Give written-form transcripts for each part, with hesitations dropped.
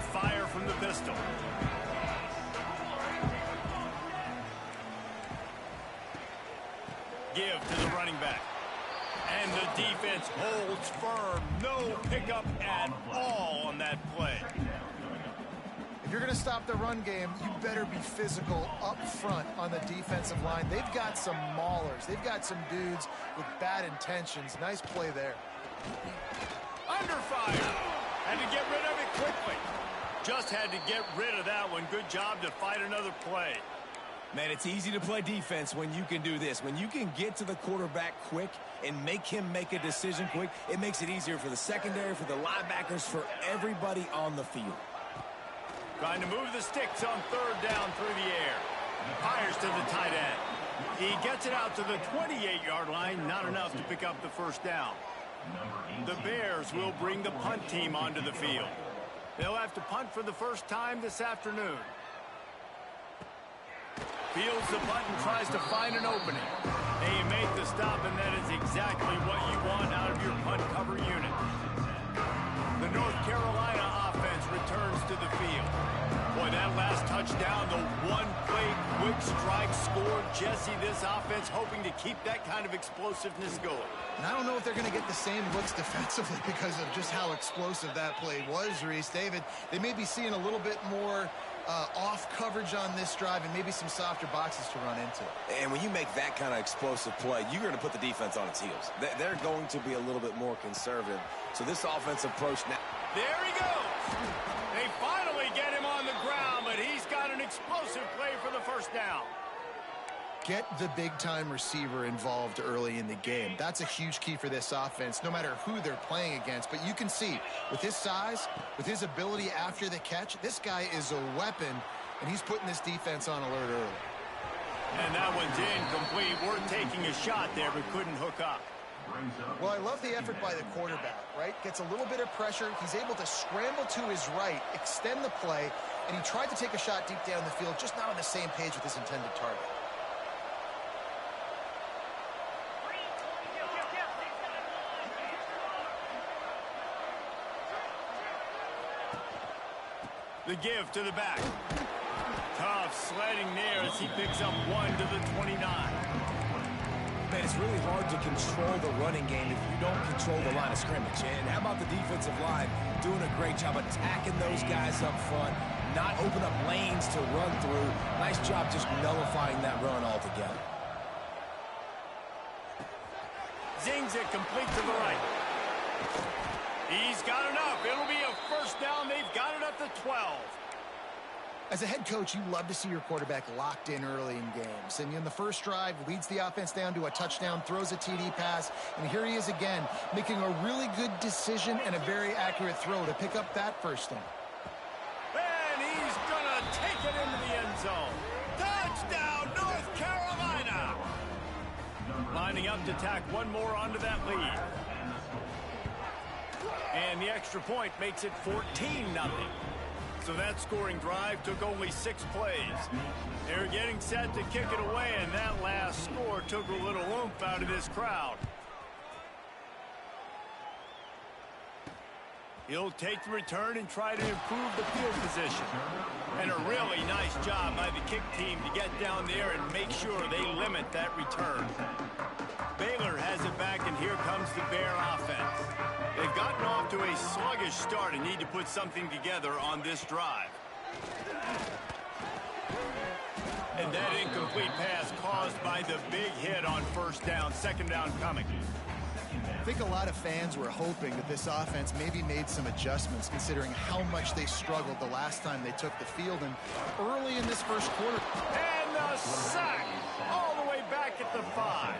fire from the pistol. Give to the running back. And the defense holds firm. No pickup at all on that play. If you're going to stop the run game, you better be physical up front on the defensive line. They've got some maulers. They've got some dudes with bad intentions. Nice play there. Under fire. Had to get rid of it quickly. Just had to get rid of that one. Good job to fight another play. Man, it's easy to play defense when you can do this. When you can get to the quarterback quick and make him make a decision quick, it makes it easier for the secondary, for the linebackers, for everybody on the field. Trying to move the sticks on third down through the air. Fires to the tight end. He gets it out to the 28-yard line. Not enough to pick up the first down. The Bears will bring the punt team onto the field. They'll have to punt for the first time this afternoon. Fields the punt and tries to find an opening. They make the stop, and that is exactly what you want out of your punt cover unit. The North Carolina offense returns to the field. Boy, that last touchdown, the one-play quick strike score. Jesse, this offense hoping to keep that kind of explosiveness going. And I don't know if they're going to get the same looks defensively because of just how explosive that play was, Reese. David, they may be seeing a little bit more off coverage on this drive and maybe some softer boxes to run into. And when you make that kind of explosive play, you're going to put the defense on its heels. They're going to be a little bit more conservative. So this offensive approach now. There he goes. They finally get him on the ground, but he's got an explosive play for the first down. Get the big-time receiver involved early in the game. That's a huge key for this offense, no matter who they're playing against. But you can see, with his size, with his ability after the catch, this guy is a weapon, and he's putting this defense on alert early. And that one's incomplete. Worth taking a shot there, but couldn't hook up. Well, I love the effort by the quarterback, right? Gets a little bit of pressure. He's able to scramble to his right, extend the play, and he tried to take a shot deep down the field, just not on the same page with his intended target. The give to the back. Tough sledding there as he picks up one to the 29. Man, it's really hard to control the running game if you don't control the line of scrimmage. And how about the defensive line doing a great job attacking those guys up front, not open up lanes to run through. Nice job just nullifying that run altogether. Zings it complete to the right. He's got enough. It'll be a first down. They've got it up to 12. As a head coach, you love to see your quarterback locked in early in games. And in the first drive, leads the offense down to a touchdown, throws a TD pass, and here he is again, making a really good decision and a very accurate throw to pick up that first down. And he's going to take it into the end zone. Touchdown, North Carolina! Lining up to tack one more onto that lead. And the extra point makes it 14-0. So that scoring drive took only 6 plays. They're getting set to kick it away, and that last score took a little oomph out of this crowd. He'll take the return and try to improve the field position. And a really nice job by the kick team to get down there and make sure they limit that return. Baylor has it back, and here comes the Bear offense. They've gotten off to a sluggish start and need to put something together on this drive. And that incomplete pass caused by the big hit on first down, second down coming. I think a lot of fans were hoping that this offense maybe made some adjustments considering how much they struggled the last time they took the field. And early in this first quarter. And the sack all the way back at the 5.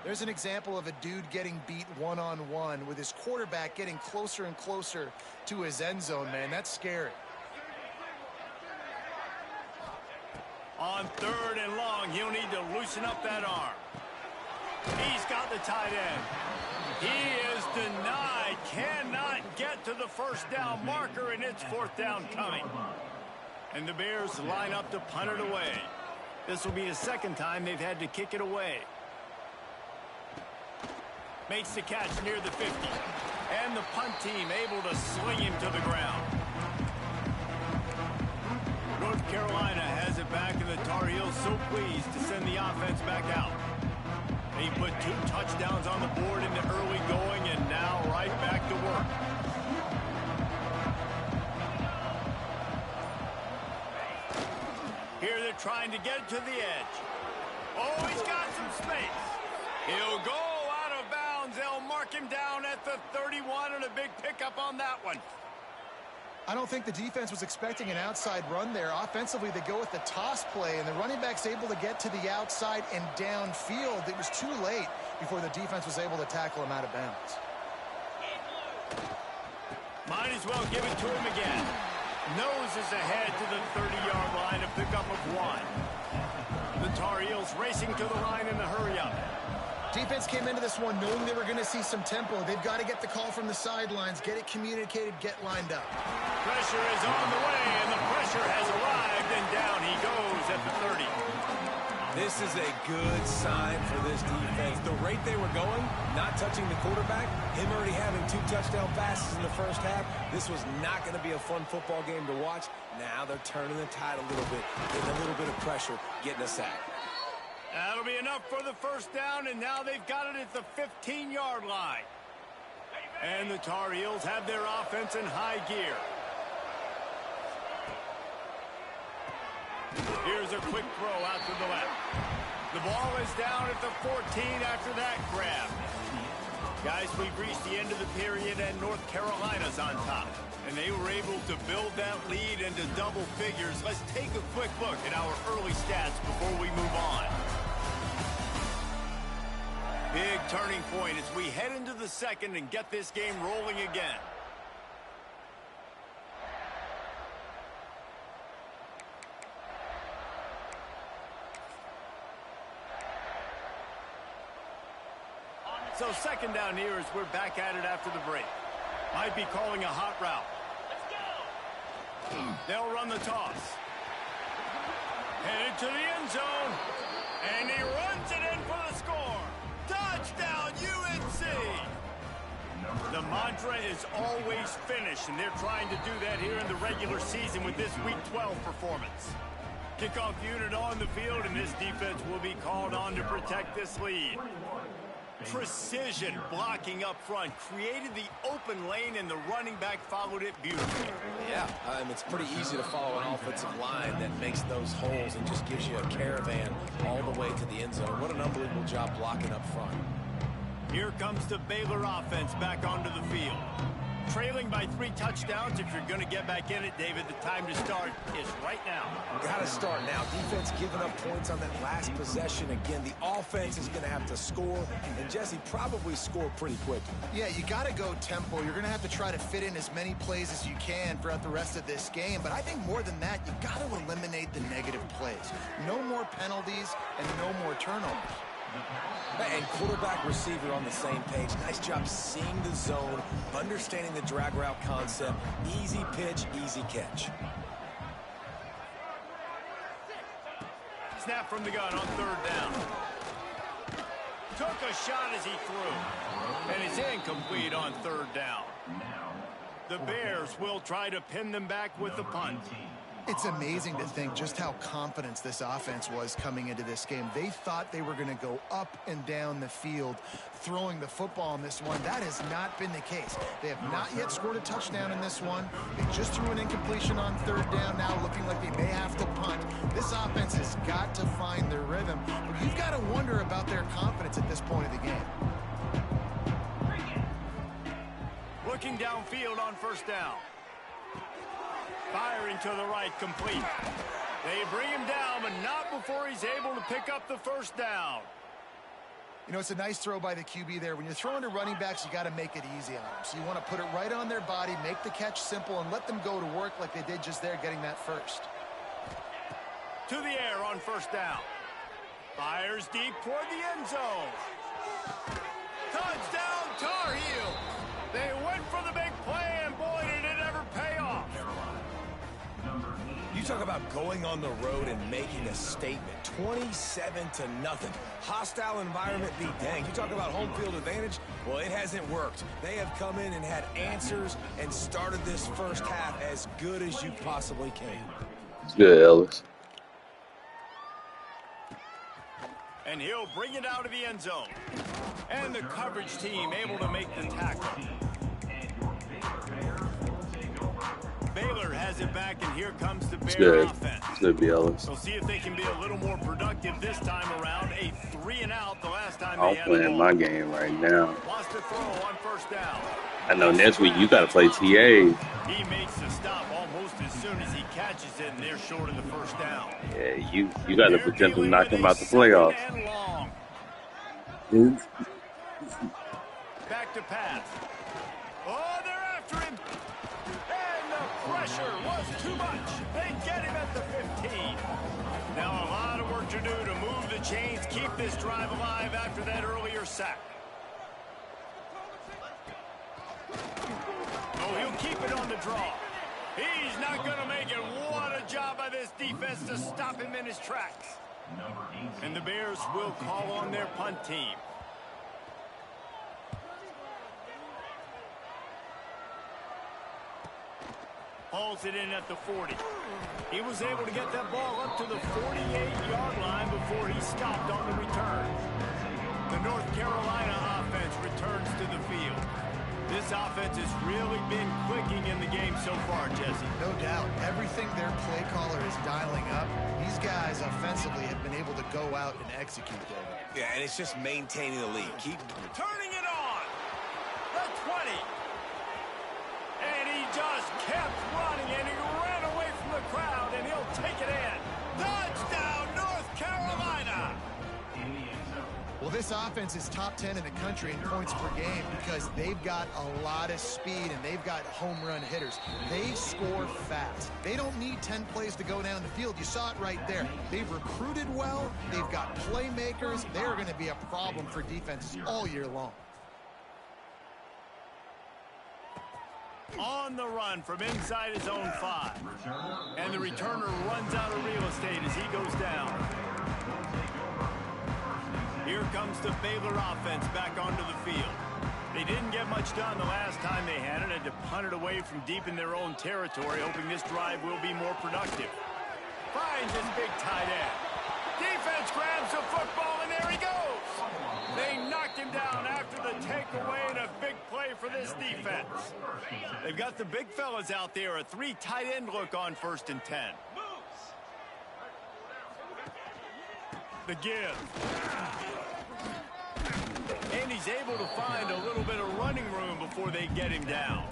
There's an example of a dude getting beat one-on-one with his quarterback getting closer and closer to his end zone, man. That's scary. On third and long, he'll need to loosen up that arm. He's got the tight end. He is denied. Cannot get to the first down marker, and it's fourth down coming. And the Bears line up to punt it away. This will be the second time they've had to kick it away. Makes the catch near the 50. And the punt team able to sling him to the ground. North Carolina has it back, and the Tar Heels so pleased to send the offense back out. They put 2 touchdowns on the board in the early going, and now right back to work. Here they're trying to get to the edge. Oh, he's got some space. He'll go out of bounds. They'll mark him down at the 31, and a big pickup on that one. I don't think the defense was expecting an outside run there. Offensively, they go with the toss play, and the running back's able to get to the outside and downfield. It was too late before the defense was able to tackle him out of bounds. Might as well give it to him again. Noses ahead to the 30-yard line, a pickup of 1. The Tar Heels racing to the line in the hurry-up. Defense came into this one knowing they were going to see some tempo. They've got to get the call from the sidelines, get it communicated, get lined up. Pressure is on the way, and the pressure has arrived, and down he goes at the 30. This is a good sign for this defense. The rate they were going, not touching the quarterback, him already having 2 touchdown passes in the first half, this was not going to be a fun football game to watch. Now they're turning the tide a little bit, getting a little bit of pressure, getting a sack. That'll be enough for the first down, and now they've got it at the 15-yard line. And the Tar Heels have their offense in high gear. Here's a quick throw out to the left. The ball is down at the 14 after that grab. Guys, we've reached the end of the period, and North Carolina's on top. And they were able to build that lead into double figures. Let's take a quick look at our early stats before we move on. Big turning point as we head into the second and get this game rolling again. So second down here as we're back at it after the break. Might be calling a hot route. They'll run the toss. Headed to the end zone. And he runs it in for the score. Touchdown, UNC! The mantra is always finish, and they're trying to do that here in the regular season with this Week 12 performance. Kickoff unit on the field, and this defense will be called on to protect this lead. Precision blocking up front created the open lane, and the running back followed it beautifully. Yeah, it's pretty easy to follow an offensive line that makes those holes and just gives you a caravan all the way to the end zone. What an unbelievable job blocking up front. Here comes the Baylor offense back onto the field. Trailing by 3 touchdowns. If you're going to get back in it, David, the time to start is right now. Got to start now. Defense giving up points on that last possession. Again, the offense is going to have to score, and Jesse probably score pretty quick. Yeah, you got to go tempo. You're going to have to try to fit in as many plays as you can throughout the rest of this game. But I think more than that, you got to eliminate the negative plays. No more penalties and no more turnovers. And quarterback receiver on the same page. Nice job seeing the zone, understanding the drag route concept. Easy pitch, easy catch. Snap from the gun on 3rd down. Took a shot as he threw. And it's incomplete on 3rd down. The Bears will try to pin them back with the punt. It's amazing to think just how confident this offense was coming into this game. They thought they were going to go up and down the field throwing the football in this one. That has not been the case. They have not yet scored a touchdown in this one. They just threw an incompletion on 3rd down now, looking like they may have to punt. This offense has got to find their rhythm. But you've got to wonder about their confidence at this point of the game. Looking downfield on 1st down. Firing to the right, complete. They bring him down, but not before he's able to pick up the 1st down. You know, it's a nice throw by the QB there. When you're throwing to running backs, you got to make it easy on them. So you want to put it right on their body, make the catch simple, and let them go to work like they did just there, getting that first. To the air on 1st down. Fires deep toward the end zone. Touchdown, Tar Heels. They went for the big play, and boy, did it ever pay off. You talk about going on the road and making a statement. 27-0. Hostile environment be dang. You talk about home field advantage? Well, it hasn't worked. They have come in and had answers and started this first half as good as you possibly can. It's good, Ellis. And he'll bring it out of the end zone. And the coverage team able to make the tackle. Baylor has it back, and here comes the Bear offense. It's good, B. Ellis. We'll see if they can be a little more productive this time around. A 3-and-out the last time they I'm had playing my game right now. Lost to throw on first down. I know next week you got to play TA. He makes the stop almost as soon as he catches it, and they're short of the first down. Yeah, you got the potential to knock him out the playoffs. Back to pass. Oh, they're after him. And the pressure was too much. They get him at the 15. Now a lot of work to do to move the chains, keep this drive alive after that earlier sack. Oh, he'll keep it on the draw. He's not going to make it. What a job by this defense to stop him in his tracks. And the Bears will call on their punt team. Hauls it in at the 40. He was able to get that ball up to the 48-yard line before he stopped on the return. The North Carolina offense returns to the field. This offense has really been clicking in the game so far, Jesse. No doubt. Everything their play caller is dialing up, these guys offensively have been able to go out and execute there. Yeah, and it's just maintaining the lead. Keep turning it on. The 20. And he just kept running, and he ran away from the crowd, and he'll take it in. Touchdown, North Carolina! Well, this offense is top 10 in the country in points per game because they've got a lot of speed and they've got home run hitters. They score fast. They don't need 10 plays to go down the field. You saw it right there. They've recruited well. They've got playmakers. They're going to be a problem for defenses all year long. On the run from inside his own 5. And the returner runs out of real estate as he goes down. Here comes the Baylor offense back onto the field. They didn't get much done the last time they had it, and to punt it away from deep in their own territory, hoping this drive will be more productive. Finds his big tight end. Defense grabs the football, and there he goes. They knocked him down after the takeaway, and a big play for this defense. They've got the big fellas out there, a 3 tight end look on 1st and 10. The give. And he's able to find a little bit of running room before they get him down.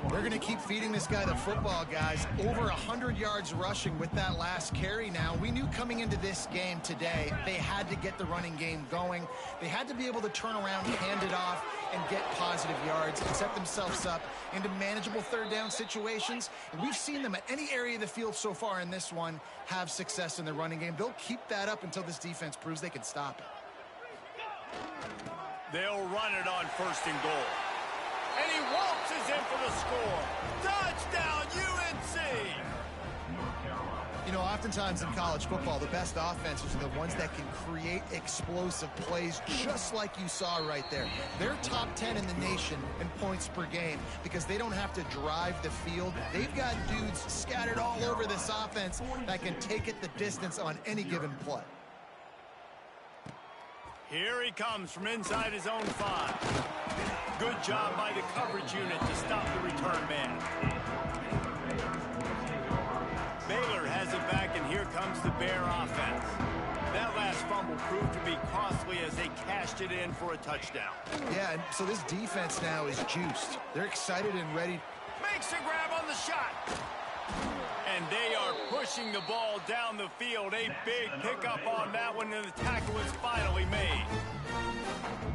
They're going to keep feeding this guy the football, guys. Over 100 yards rushing with that last carry now. We knew coming into this game today, they had to get the running game going. They had to be able to turn around, hand it off, and get positive yards and set themselves up into manageable 3rd down situations. And we've seen them at any area of the field so far in this one have success in the running game. They'll keep that up until this defense proves they can stop it. They'll run it on 1st and goal. And he waltzes in for the score. Touchdown, UNC! You know, oftentimes in college football, the best offenses are the ones that can create explosive plays, just like you saw right there. They're top 10 in the nation in points per game because they don't have to drive the field. They've got dudes scattered all over this offense that can take it the distance on any given play. Here he comes from inside his own 5. Good job by the coverage unit to stop the return man. Baylor has it back, and here comes the Bear offense. That last fumble proved to be costly as they cashed it in for a touchdown. Yeah, and so this defense now is juiced. They're excited and ready. Makes a grab on the shot. And they are pushing the ball down the field. A big pickup on that one, and the tackle is finally made.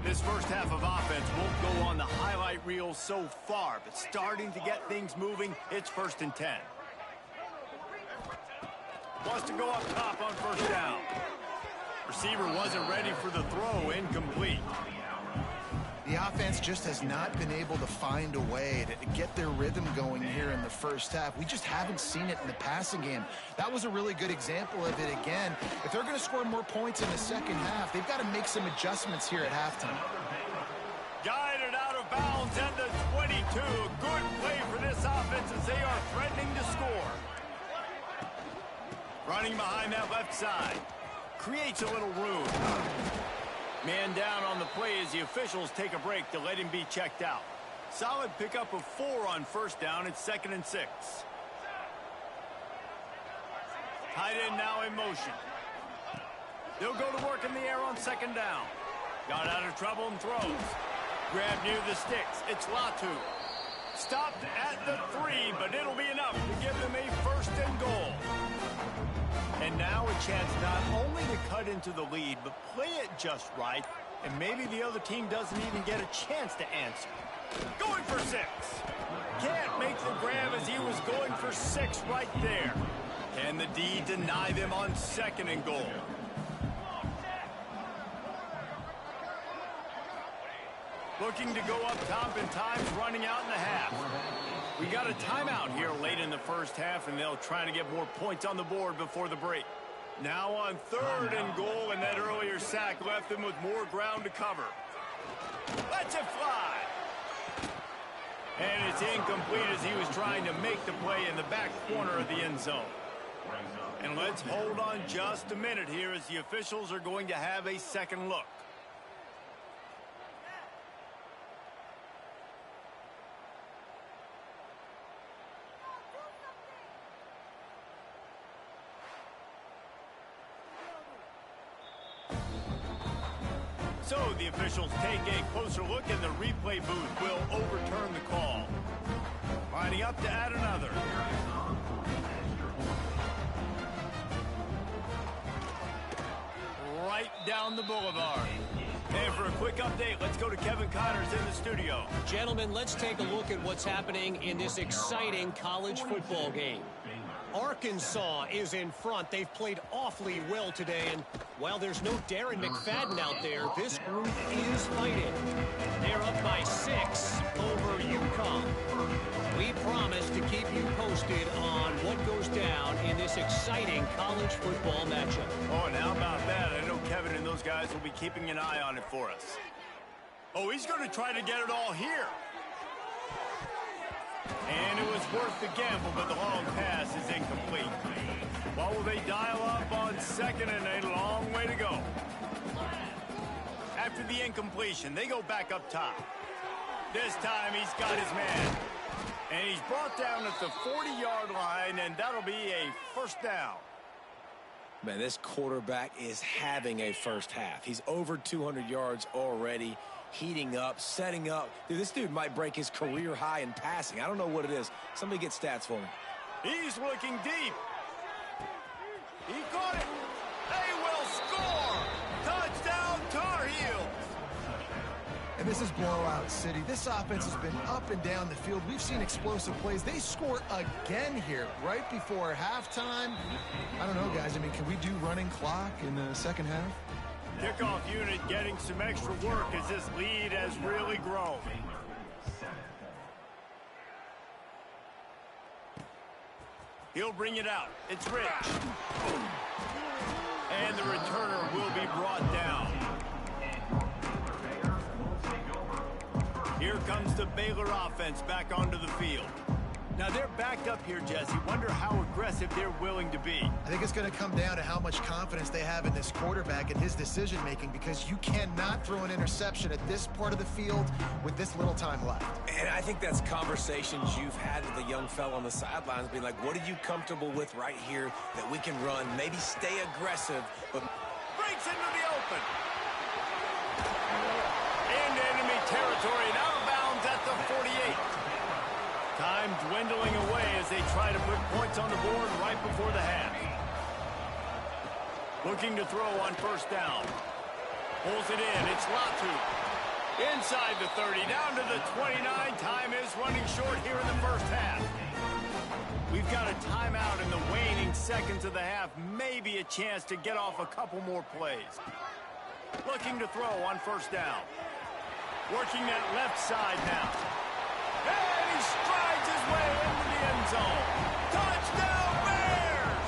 This first half of offense won't go on the highlight reel so far, but starting to get things moving, it's 1st and 10. Wants to go up top on 1st down. Receiver wasn't ready for the throw, incomplete. The offense just has not been able to find a way to get their rhythm going here in the first half. We just haven't seen it in the passing game. That was a really good example of it again. If they're going to score more points in the second half, they've got to make some adjustments here at halftime. Guided out of bounds at the 22. Good play for this offense as they are threatening to score. Running behind that left side. Creates a little room. Man down on the play as the officials take a break to let him be checked out. Solid pickup of 4 on first down. It's 2nd and 6. Tight end now in motion. They'll go to work in the air on 2nd down. Got out of trouble and throws. Grab near the sticks. It's Latu. Stopped at the 3, but it'll be enough to give them a 1st and goal. And now a chance not only to cut into the lead, but play it just right, and maybe the other team doesn't even get a chance to answer. Going for 6. Can't make the grab as he was going for 6 right there. Can the D deny them on 2nd and goal? Looking to go up top, and time's running out in the half. We got a timeout here late in the first half, and they'll try to get more points on the board before the break. Now on 3rd and goal, and that earlier sack left them with more ground to cover. Lets it fly. And it's incomplete as he was trying to make the play in the back corner of the end zone. And let's hold on just a minute here as the officials are going to have a second look. So the officials take a closer look, and the replay booth will overturn the call. Lining up to add another. Right down the boulevard. And for a quick update, let's go to Kevin Connors in the studio. Gentlemen, let's take a look at what's happening in this exciting college football game. Arkansas is in front. They've played awfully well today, and while there's no Darren McFadden out there, this group is fighting. They're up by 6 over UConn. We promise to keep you posted on what goes down in this exciting college football matchup. Oh, and how about that? I know Kevin and those guys will be keeping an eye on it for us. Oh, he's going to try to get it all here. And it was worth the gamble, but the long pass is incomplete. What will they dial up on 2nd, and a long way to go? After the incompletion, they go back up top. This time he's got his man. And he's brought down at the 40-yard line, and that'll be a 1st down. Man, this quarterback is having a first half. He's over 200 yards already. Heating up, setting up. Dude, this dude might break his career high in passing. I don't know what it is. Somebody get stats for me. He's looking deep. He caught it. They will score. Touchdown, Tar Heels. And this is blowout city. This offense has been up and down the field. We've seen explosive plays. They score again here right before halftime. I don't know, guys. I mean, can we do running clock in the second half? Kickoff unit getting some extra work as this lead has really grown. He'll bring it out. It's Rich. And the returner will be brought down. Here comes the Baylor offense back onto the field. Now they're backed up here, Jesse. Wonder how aggressive they're willing to be. I think it's going to come down to how much confidence they have in this quarterback and his decision-making, because you cannot throw an interception at this part of the field with this little time left. And I think that's conversations you've had with the young fella on the sidelines, being like, what are you comfortable with right here that we can run? Maybe stay aggressive, but... Breaks into the open. Into enemy territory and out of bounds at the 48. Time dwindling away as they try to put points on the board right before the half. Looking to throw on 1st down. Pulls it in. It's Latu. Inside the 30, down to the 29. Time is running short here in the first half. We've got a timeout in the waning seconds of the half. Maybe a chance to get off a couple more plays. Looking to throw on 1st down. Working that left side now. And he strides his way into the end zone. Touchdown, Bears!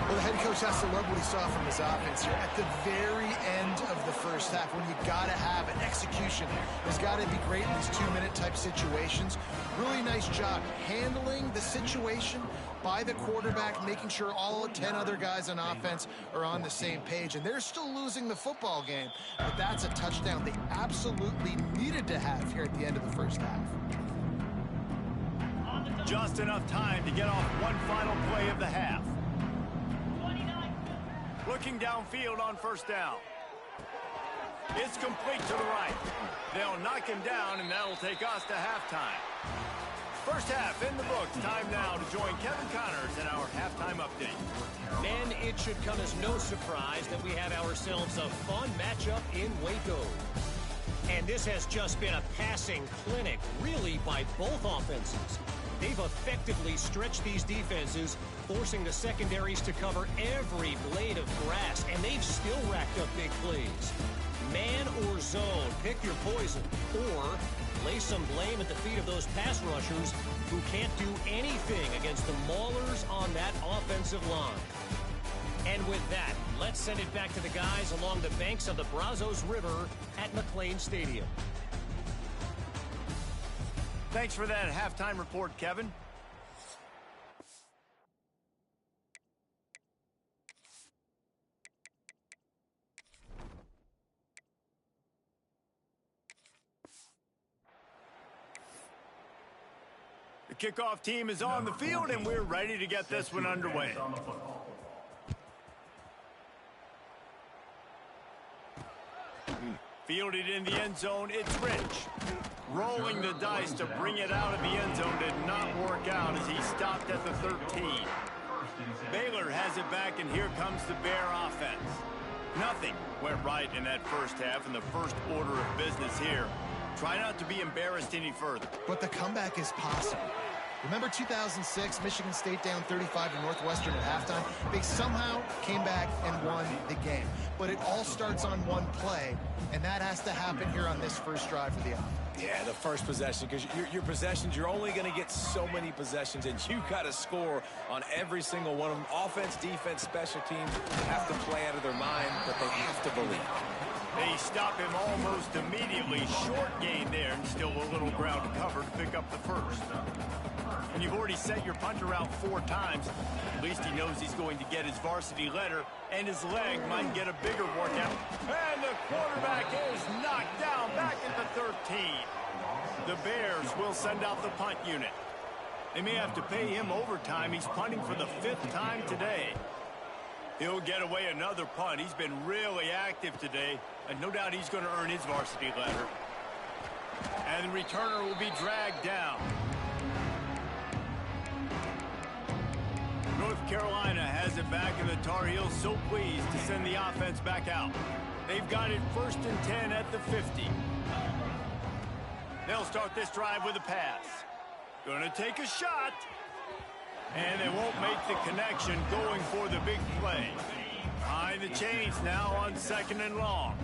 Well, the head coach has to love what he saw from his offense here. At the very end of the first half, when you got to have an execution, has got to be great in these 2-minute type situations. Really nice job handling the situation by the quarterback, making sure all 10 other guys on offense are on the same page. And they're still losing the football game, but that's a touchdown they absolutely needed to have here at the end of the first half. Just enough time to get off one final play of the half. Looking downfield on first down. It's complete to the right. They'll knock him down, and that'll take us to halftime. First half in the books. Time now to join Kevin Connors in our halftime update. Men, it should come as no surprise that we have ourselves a fun matchup in Waco. And this has just been a passing clinic, really, by both offenses. They've effectively stretched these defenses, forcing the secondaries to cover every blade of grass, and they've still racked up big plays. Man or zone, pick your poison, or lay some blame at the feet of those pass rushers who can't do anything against the maulers on that offensive line. And with that, let's send it back to the guys along the banks of the Brazos River at McLean Stadium. Thanks for that halftime report, Kevin. The kickoff team is on the field, and we're ready to get this one underway. Fielded in the end zone, it's Rich. Rolling the dice to bring it out of the end zone did not work out as he stopped at the 13. Baylor has it back, and here comes the Bear offense. Nothing went right in that first half, and the first order of business here. Try not to be embarrassed any further. But the comeback is possible. Remember 2006, Michigan State down 35 to Northwestern at halftime? They somehow came back and won the game. But it all starts on one play, and that has to happen here on this first drive for the offense. Yeah, the first possession, because your possessions, you're only going to get so many possessions, and you got to score on every single one of them. Offense, defense, special teams have to play out of their mind, but they have to believe. They stop him almost immediately. Short gain there, and still a little ground to cover to pick up the first. And you've already set your punter out 4 times. At least he knows he's going to get his varsity letter, and his leg might get a bigger workout. And the quarterback is knocked down back at the 13. The Bears will send out the punt unit. They may have to pay him overtime. He's punting for the 5th time today. He'll get away another punt. He's been really active today, and no doubt he's going to earn his varsity letter. And the returner will be dragged down. North Carolina has it back, and the Tar Heels so pleased to send the offense back out. They've got it 1st and 10 at the 50. They'll start this drive with a pass. Gonna take a shot. And they won't make the connection, going for the big play. Behind the chains now on 2nd and long.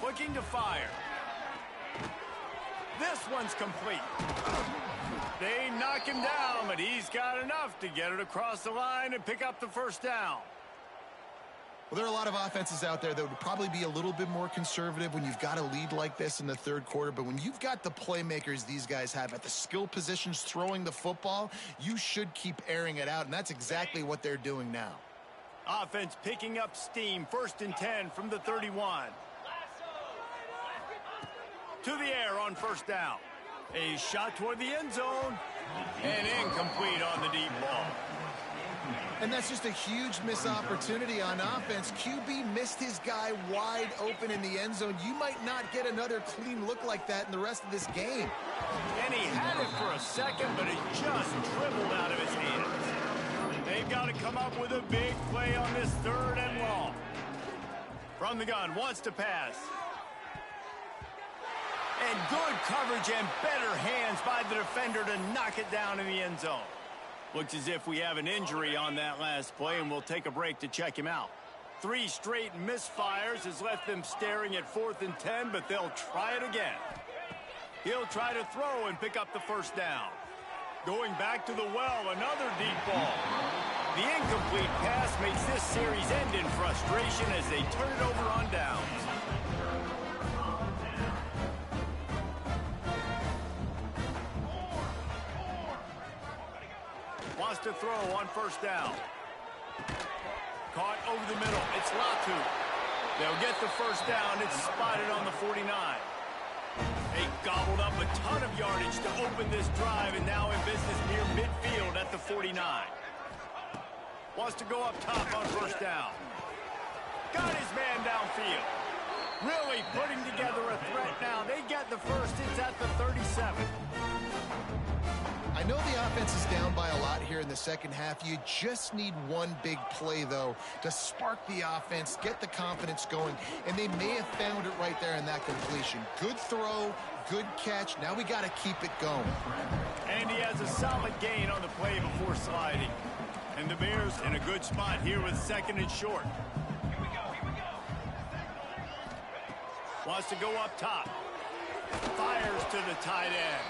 Looking to fire. This one's complete. They knock him down, but he's got enough to get it across the line and pick up the first down. Well, there are a lot of offenses out there that would probably be a little bit more conservative when you've got a lead like this in the 3rd quarter. But when you've got the playmakers these guys have at the skill positions throwing the football, you should keep airing it out, and that's exactly what they're doing now. Offense picking up steam. 1st and 10 from the 31. To the air on first down. A shot toward the end zone. And incomplete on the deep ball. And that's just a huge missed opportunity on offense. QB missed his guy wide open in the end zone. You might not get another clean look like that in the rest of this game. And he had it for a second, but it just dribbled out of his hands. They've got to come up with a big play on this 3rd and long. From the gun, wants to pass. And good coverage and better hands by the defender to knock it down in the end zone. Looks as if we have an injury on that last play, and we'll take a break to check him out. 3 straight misfires has left them staring at 4th and 10, but they'll try it again. He'll try to throw and pick up the first down. Going back to the well, another deep ball. The incomplete pass makes this series end in frustration as they turn it over on downs. Wants to throw on first down. Caught over the middle. It's Latu. They'll get the first down. It's spotted on the 49. They gobbled up a ton of yardage to open this drive and now in business near midfield at the 49. Wants to go up top on first down. Got his man downfield. Really putting together a threat now. They get the first. It's at the 37. I know the offense is down by a lot here in the second half. You just need one big play, though, to spark the offense, get the confidence going, and they may have found it right there in that completion. Good throw, good catch. Now we got to keep it going. And he has a solid gain on the play before sliding. And the Bears in a good spot here with 2nd and short. Wants to go up top. Fires to the tight end.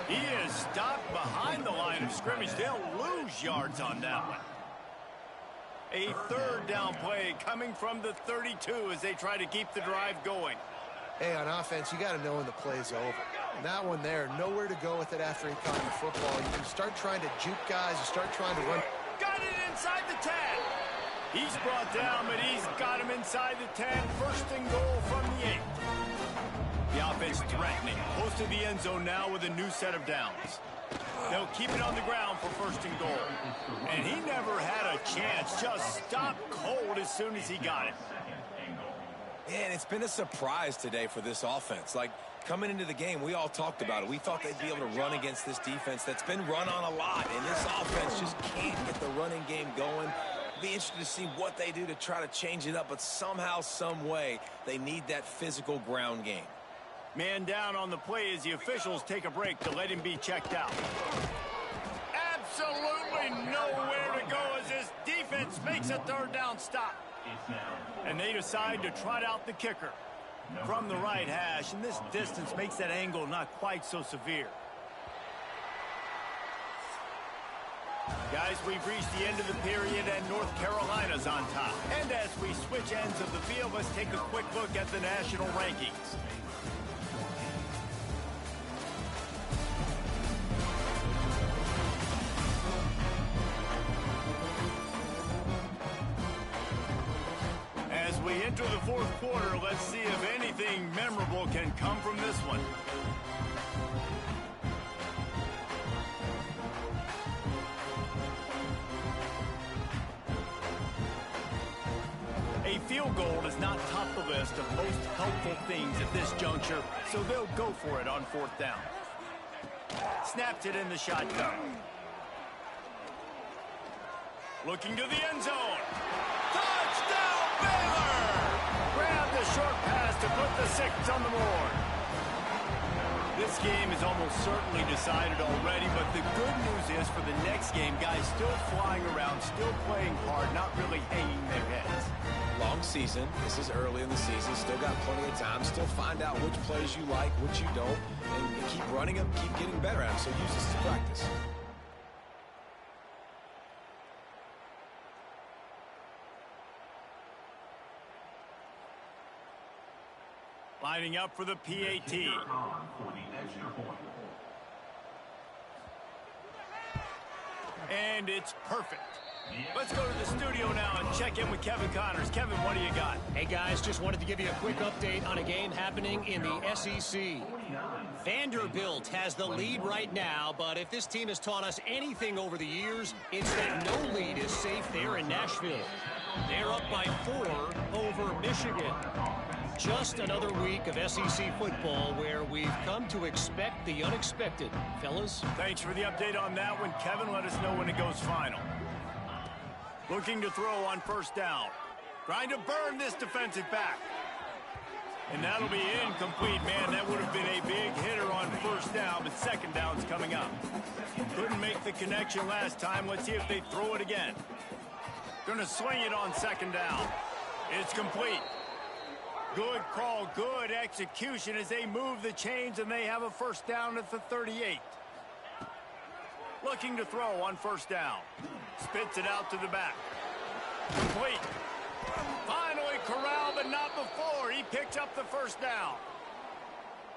He is stopped behind the line of scrimmage. They'll lose yards on that one. A 3rd down play coming from the 32 as they try to keep the drive going. Hey, on offense, you got to know when the play's over. And that one there, nowhere to go with it after he caught the football. You start trying to juke guys. You start trying to run. Got it inside the 10. He's brought down, but he's got him inside the 10. 1st and goal from the 8. The offense threatening. Close to the end zone now with a new set of downs. They'll keep it on the ground for 1st and goal. And he never had a chance. Just stopped cold as soon as he got it. And it's been a surprise today for this offense. Like, coming into the game, we all talked about it. We thought they'd be able to run against this defense that's been run on a lot. And this offense just can't get the running game going. Be interested to see what they do to try to change it up. But somehow, some way, they need that physical ground game. Man down on the play as the officials take a break to let him be checked out. Absolutely nowhere to go as this defense makes a 3rd down stop. And they decide to trot out the kicker from the right hash. And this distance makes that angle not quite so severe. Guys, we've reached the end of the period and North Carolina's on top. And as we switch ends of the field, let's take a quick look at the national rankings. As we enter the 4th quarter, let's see if anything memorable can come from this one. A field goal does not top the list of most helpful things at this juncture, so they'll go for it on 4th down. Snaps it in the shotgun. Looking to the end zone. Touchdown, Baylor! Grab the short pass to put the 6 on the board. This game is almost certainly decided already, but the good news is for the next game, guys still flying around, still playing hard, not really hanging their heads. Long season. This is early in the season. Still got plenty of time. Still find out which plays you like, which you don't, and keep running them, keep getting better at them. So use this as practice. Lining up for the PAT. And it's perfect. Let's go to the studio now and check in with Kevin Connors. Kevin, what do you got? Hey, guys, just wanted to give you a quick update on a game happening in the SEC. Vanderbilt has the lead right now, but if this team has taught us anything over the years, it's that no lead is safe there in Nashville. They're up by 4 over Michigan. Just another week of SEC football where we've come to expect the unexpected. Fellas? Thanks for the update on that one, Kevin. Let us know when it goes final. Looking to throw on 1st down. Trying to burn this defensive back. And that'll be incomplete, man. That would have been a big hitter on 1st down, but 2nd down's coming up. Couldn't make the connection last time. Let's see if they throw it again. Gonna swing it on 2nd down. It's complete. Good call, good execution as they move the chains and they have a first down at the 38. Looking to throw on first down. Spits it out to the back. Complete. Finally corralled, but not before. He picks up the first down.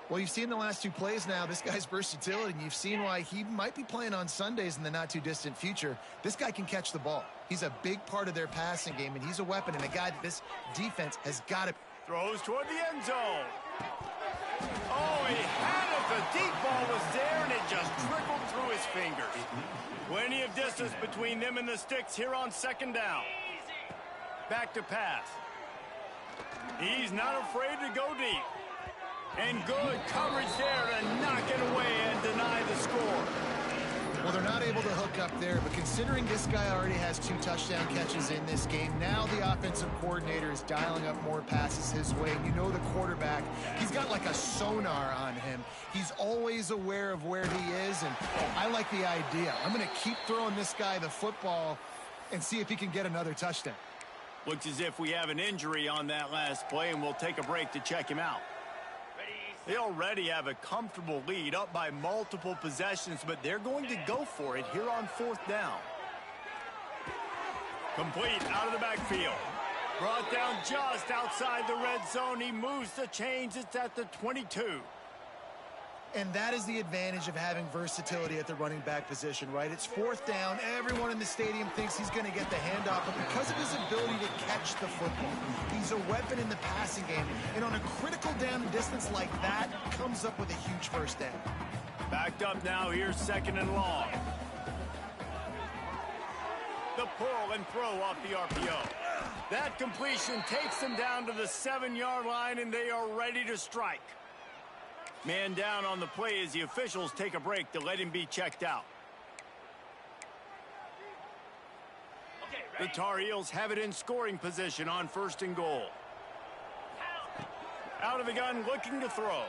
Well, you've seen the last two plays now. This guy's versatility, and you've seen why he might be playing on Sundays in the not-too-distant future. This guy can catch the ball. He's a big part of their passing game, and he's a weapon and a guy that this defense has got to... Throws toward the end zone. Oh, he had it. The deep ball was there, and it just trickled through his fingers. Plenty of distance between them and the sticks here on second down. Back to pass. He's not afraid to go deep. And good coverage there to knock it away and deny the score. Well, they're not able to hook up there, but considering this guy already has 2 touchdown catches in this game, now the offensive coordinator is dialing up more passes his way. And you know the quarterback, he's got like a sonar on him. He's always aware of where he is, and I like the idea. I'm going to keep throwing this guy the football and see if he can get another touchdown. Looks as if we have an injury on that last play, and we'll take a break to check him out. They already have a comfortable lead, up by multiple possessions, but they're going to go for it here on fourth down. Complete out of the backfield. Brought down just outside the red zone. He moves the chains. It's at the 22. And that is the advantage of having versatility at the running back position, right? It's fourth down. Everyone in the stadium thinks he's going to get the handoff, but because of his ability to catch the football, he's a weapon in the passing game. And on a critical down and distance like that, comes up with a huge first down. Backed up now. Here's second and long. The pull and throw off the RPO. That completion takes them down to the 7-yard line, and they are ready to strike. Man down on the play as the officials take a break to let him be checked out. The Tar Heels have it in scoring position on first and goal. Out of the gun, looking to throw.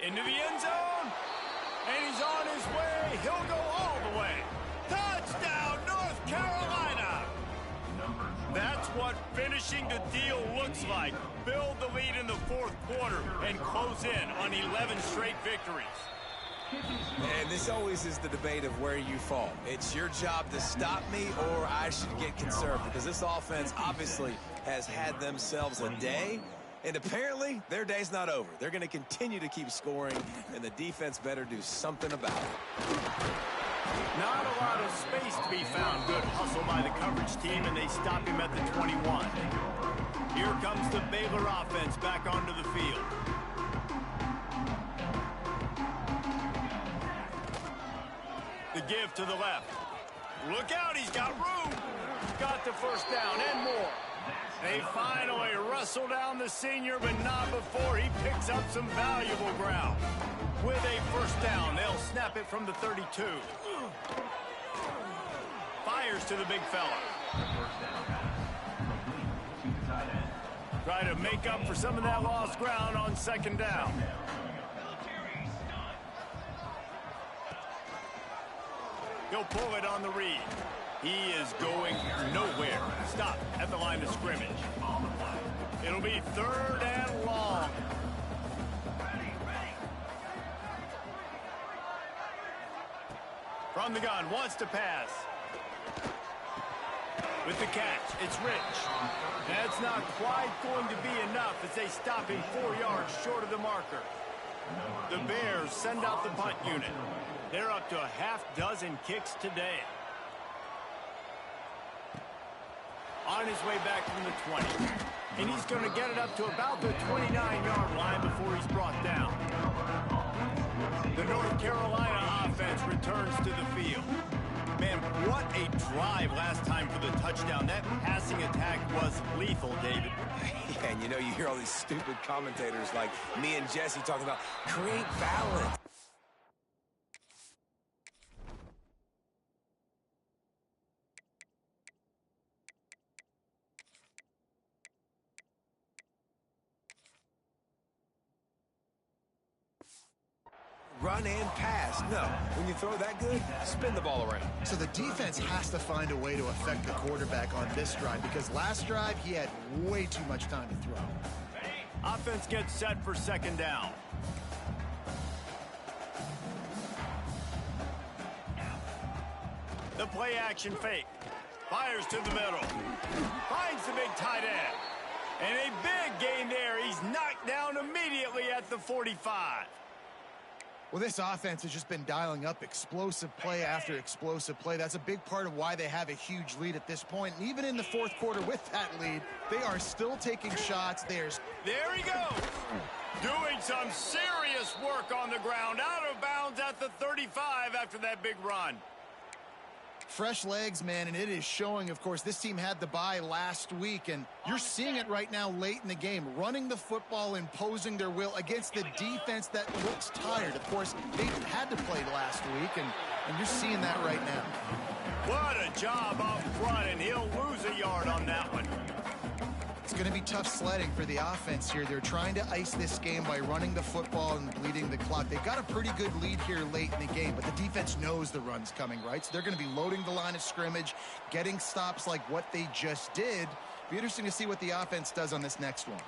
Into the end zone. And he's on his way. He'll go all the way. Touchdown, North Carolina. That's what finishing the deal looks like. Build the lead in the fourth quarter and close in on 11 straight victories. And this always is the debate of where you fall. It's your job to stop me or I should get conserved, because this offense obviously has had themselves a day, and apparently their day's not over. They're going to continue to keep scoring, and the defense better do something about it. Not a lot of space to be found. Good hustle by the coverage team, and they stop him at the 21. Here comes the Baylor offense back onto the field. The give to the left. Look out, he's got room. Got the first down and more. They finally wrestle down the senior, but not before he picks up some valuable ground. With a first down, they'll snap it from the 32. Fires to the big fella. Try to make up for some of that lost ground on second down. He'll pull it on the read. He is going nowhere. Stop at the line of scrimmage. It'll be third and long. From the gun, wants to pass. With the catch, it's Rich. That's not quite going to be enough as they stop him 4 yards short of the marker. The Bears send out the punt unit. They're up to a half-dozen kicks today. On his way back from the 20. And he's going to get it up to about the 29-yard line before he's brought down. The North Carolina offense returns to the field. Man, what a drive last time for the touchdown. That passing attack was lethal, David. Yeah, and you know, you hear all these stupid commentators like me and Jesse talking about create balance. run and pass. No, when you throw that good, spin the ball around. So the defense has to find a way to affect the quarterback on this drive because last drive he had way too much time to throw. Offense gets set for second down. The play action fake. Fires to the middle. Finds the big tight end. And a big gain there. He's knocked down immediately at the 45. Well, this offense has just been dialing up explosive play after explosive play. That's a big part of why they have a huge lead at this point. And even in the fourth quarter with that lead, they are still taking shots. There he goes. Doing some serious work on the ground. Out of bounds at the 35 after that big run. Fresh legs, man, and it is showing. Of course, this team had the bye last week, and you're seeing it right now late in the game. Running the football, imposing their will against the defense that looks tired. Of course, they had to play last week, and you're seeing that right now. What a job up front, and he'll lose a yard on that one. It's going to be tough sledding for the offense here. They're trying to ice this game by running the football and bleeding the clock. They've got a pretty good lead here late in the game, but the defense knows the run's coming, right? So they're going to be loading the line of scrimmage, getting stops like what they just did. Be interesting to see what the offense does on this next one.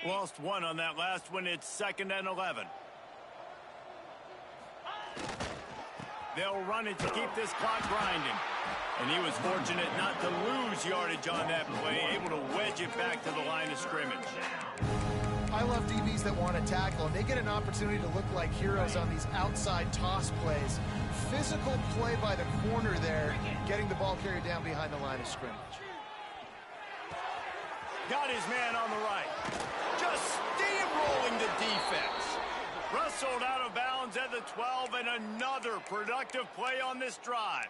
Lost one on that last one. It's 2nd and 11. They'll run it to keep this clock grinding. And he was fortunate not to lose yardage on that play, able to wedge it back to the line of scrimmage. I love DBs that want to tackle, and they get an opportunity to look like heroes on these outside toss plays. Physical play by the corner there, getting the ball carried down behind the line of scrimmage. Got his man on the right. Just steamrolling the defense. Wrestled out of bounds at the 12, and another productive play on this drive.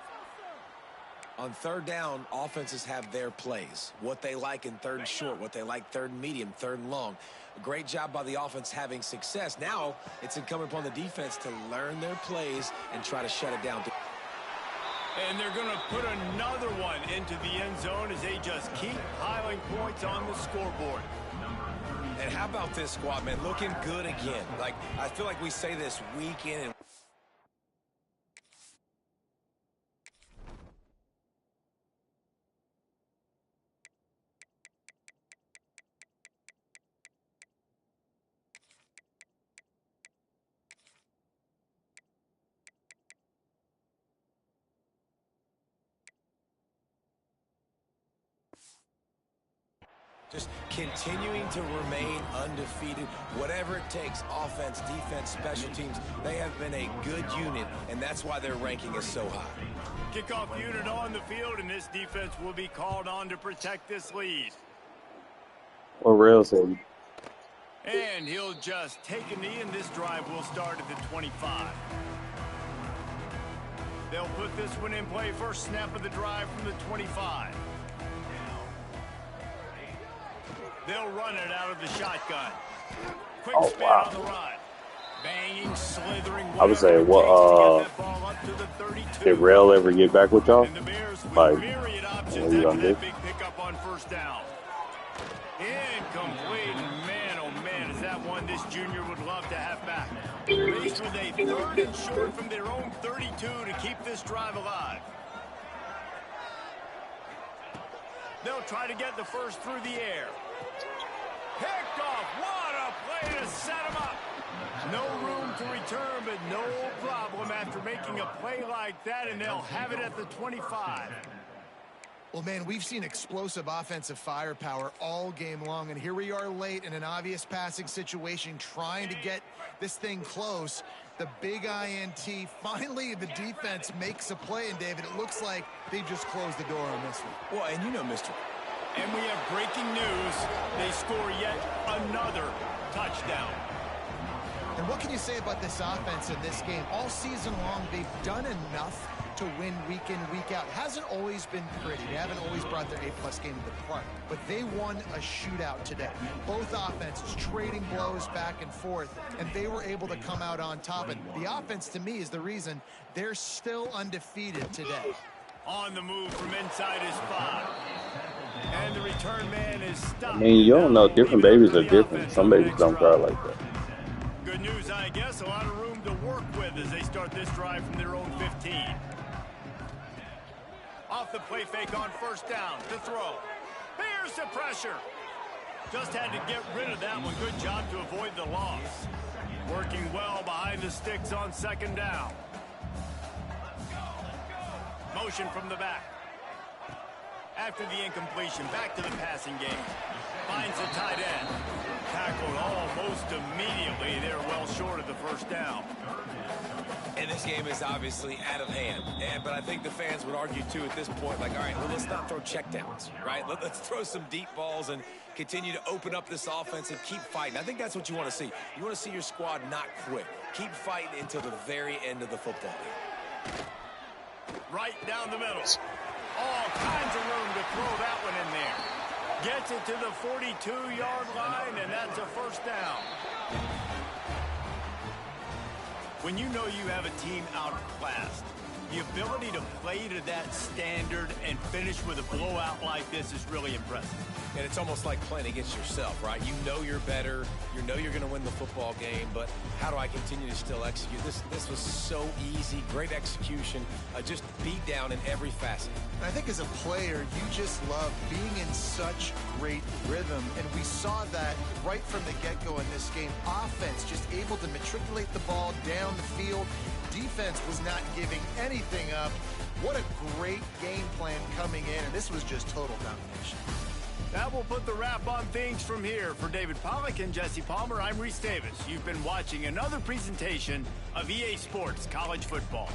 On third down, offenses have their plays. What they like in third and short, what they like third and medium, third and long. A great job by the offense having success. Now it's incumbent upon the defense to learn their plays and try to shut it down. And they're going to put another one into the end zone as they just keep piling points on the scoreboard. And how about this squad, man? Looking good again. Like, I feel like we say this week in and just continuing to remain undefeated. Whatever it takes, offense, defense, special teams, they have been a good unit, and that's why their ranking is so high. Kickoff unit on the field, and this defense will be called on to protect this lead. What rail said? And he'll just take a knee, and this drive will start at the 25. They'll put this one in play. First snap of the drive from the 25. They'll run it out of the shotgun. Quick spin on the run. Banging, slithering. I would say, did Rail ever get back with y'all? Like, myriad options you after do? that big pickup on first down. Incomplete. Man, oh man, is that one this junior would love to have back. Faced with a 3rd and short from their own 32 to keep this drive alive. They'll try to get the first through the air. Picked off. What a play to set him up. No room to return, but no problem after making a play like that, and they'll have it at the 25. Well, man, we've seen explosive offensive firepower all game long, and here we are late in an obvious passing situation trying to get this thing close. The big INT. Finally, the defense makes a play, and David, it looks like they've just closed the door on this one. Well, and you know, Mr. And we have breaking news. They score yet another touchdown. And what can you say about this offense in this game? All season long, they've done enough to to win week in, week out. It hasn't always been pretty. They haven't always brought their A-plus game to the park. But they won a shootout today. Both offenses trading blows back and forth, and they were able to come out on top. And the offense, to me, is the reason they're still undefeated today. On the move from inside his spot. And the return man is stopped. I mean, you don't know. Different babies are different. Some babies don't cry like that. Good news, I guess. A lot of room to work with as they start this drive from their own 15. Off the play fake on first down. To throw. Here's the pressure. Just had to get rid of that one. Good job to avoid the loss. Working well behind the sticks on second down. Motion from the back. After the incompletion, back to the passing game. Finds the tight end. Tackled almost immediately. They're well short of the first down. And this game is obviously out of hand. But I think the fans would argue, too, at this point, like, all right, well, let's not throw checkdowns, right? Let's throw some deep balls and continue to open up this offense and keep fighting. I think that's what you want to see. You want to see your squad not quit. Keep fighting until the very end of the football game. Right down the middle. All kinds of room to throw that one in there. Gets it to the 42-yard line, and that's a first down. When you know you have a team outclassed, the ability to play to that standard and finish with a blowout like this is really impressive. And it's almost like playing against yourself, right? You know you're better. You know you're going to win the football game, but how do I continue to still execute? This was so easy. Great execution. Just beat down in every facet. And I think as a player, you just love being in such great rhythm. And we saw that right from the get-go in this game. Offense just able to matriculate the ball down the field. Defense was not giving anything up. What a great game plan coming in, and this was just total domination. That will put the wrap on things from here. For David Pollack and Jesse Palmer, I'm Reese Davis. You've been watching another presentation of EA Sports College Football.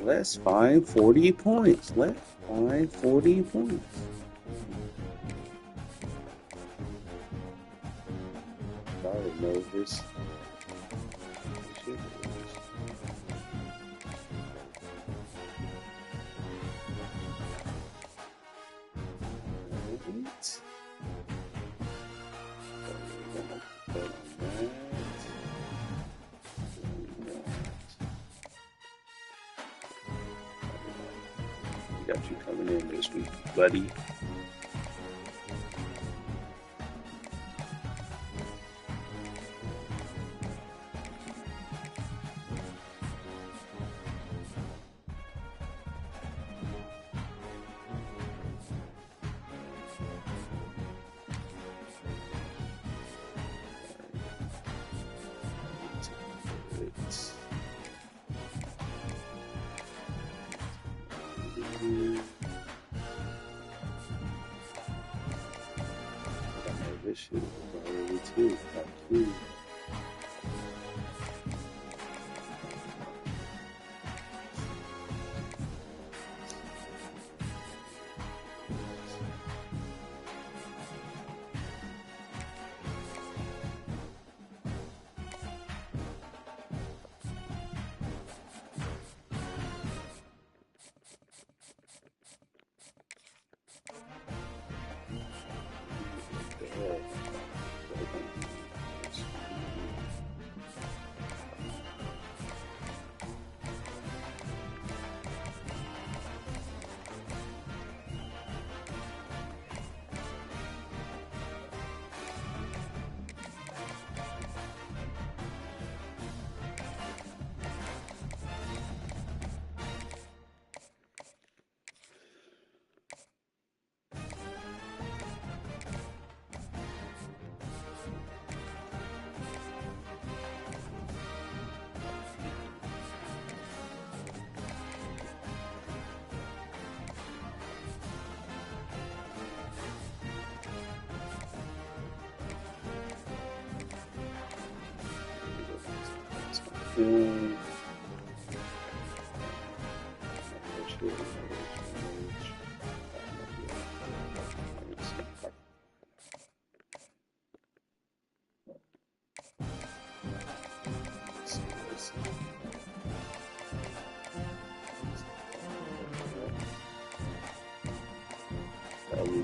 Let's find 40 points. Let's find 40 points. I already know this. Got you coming in this week, buddy. This shit already too.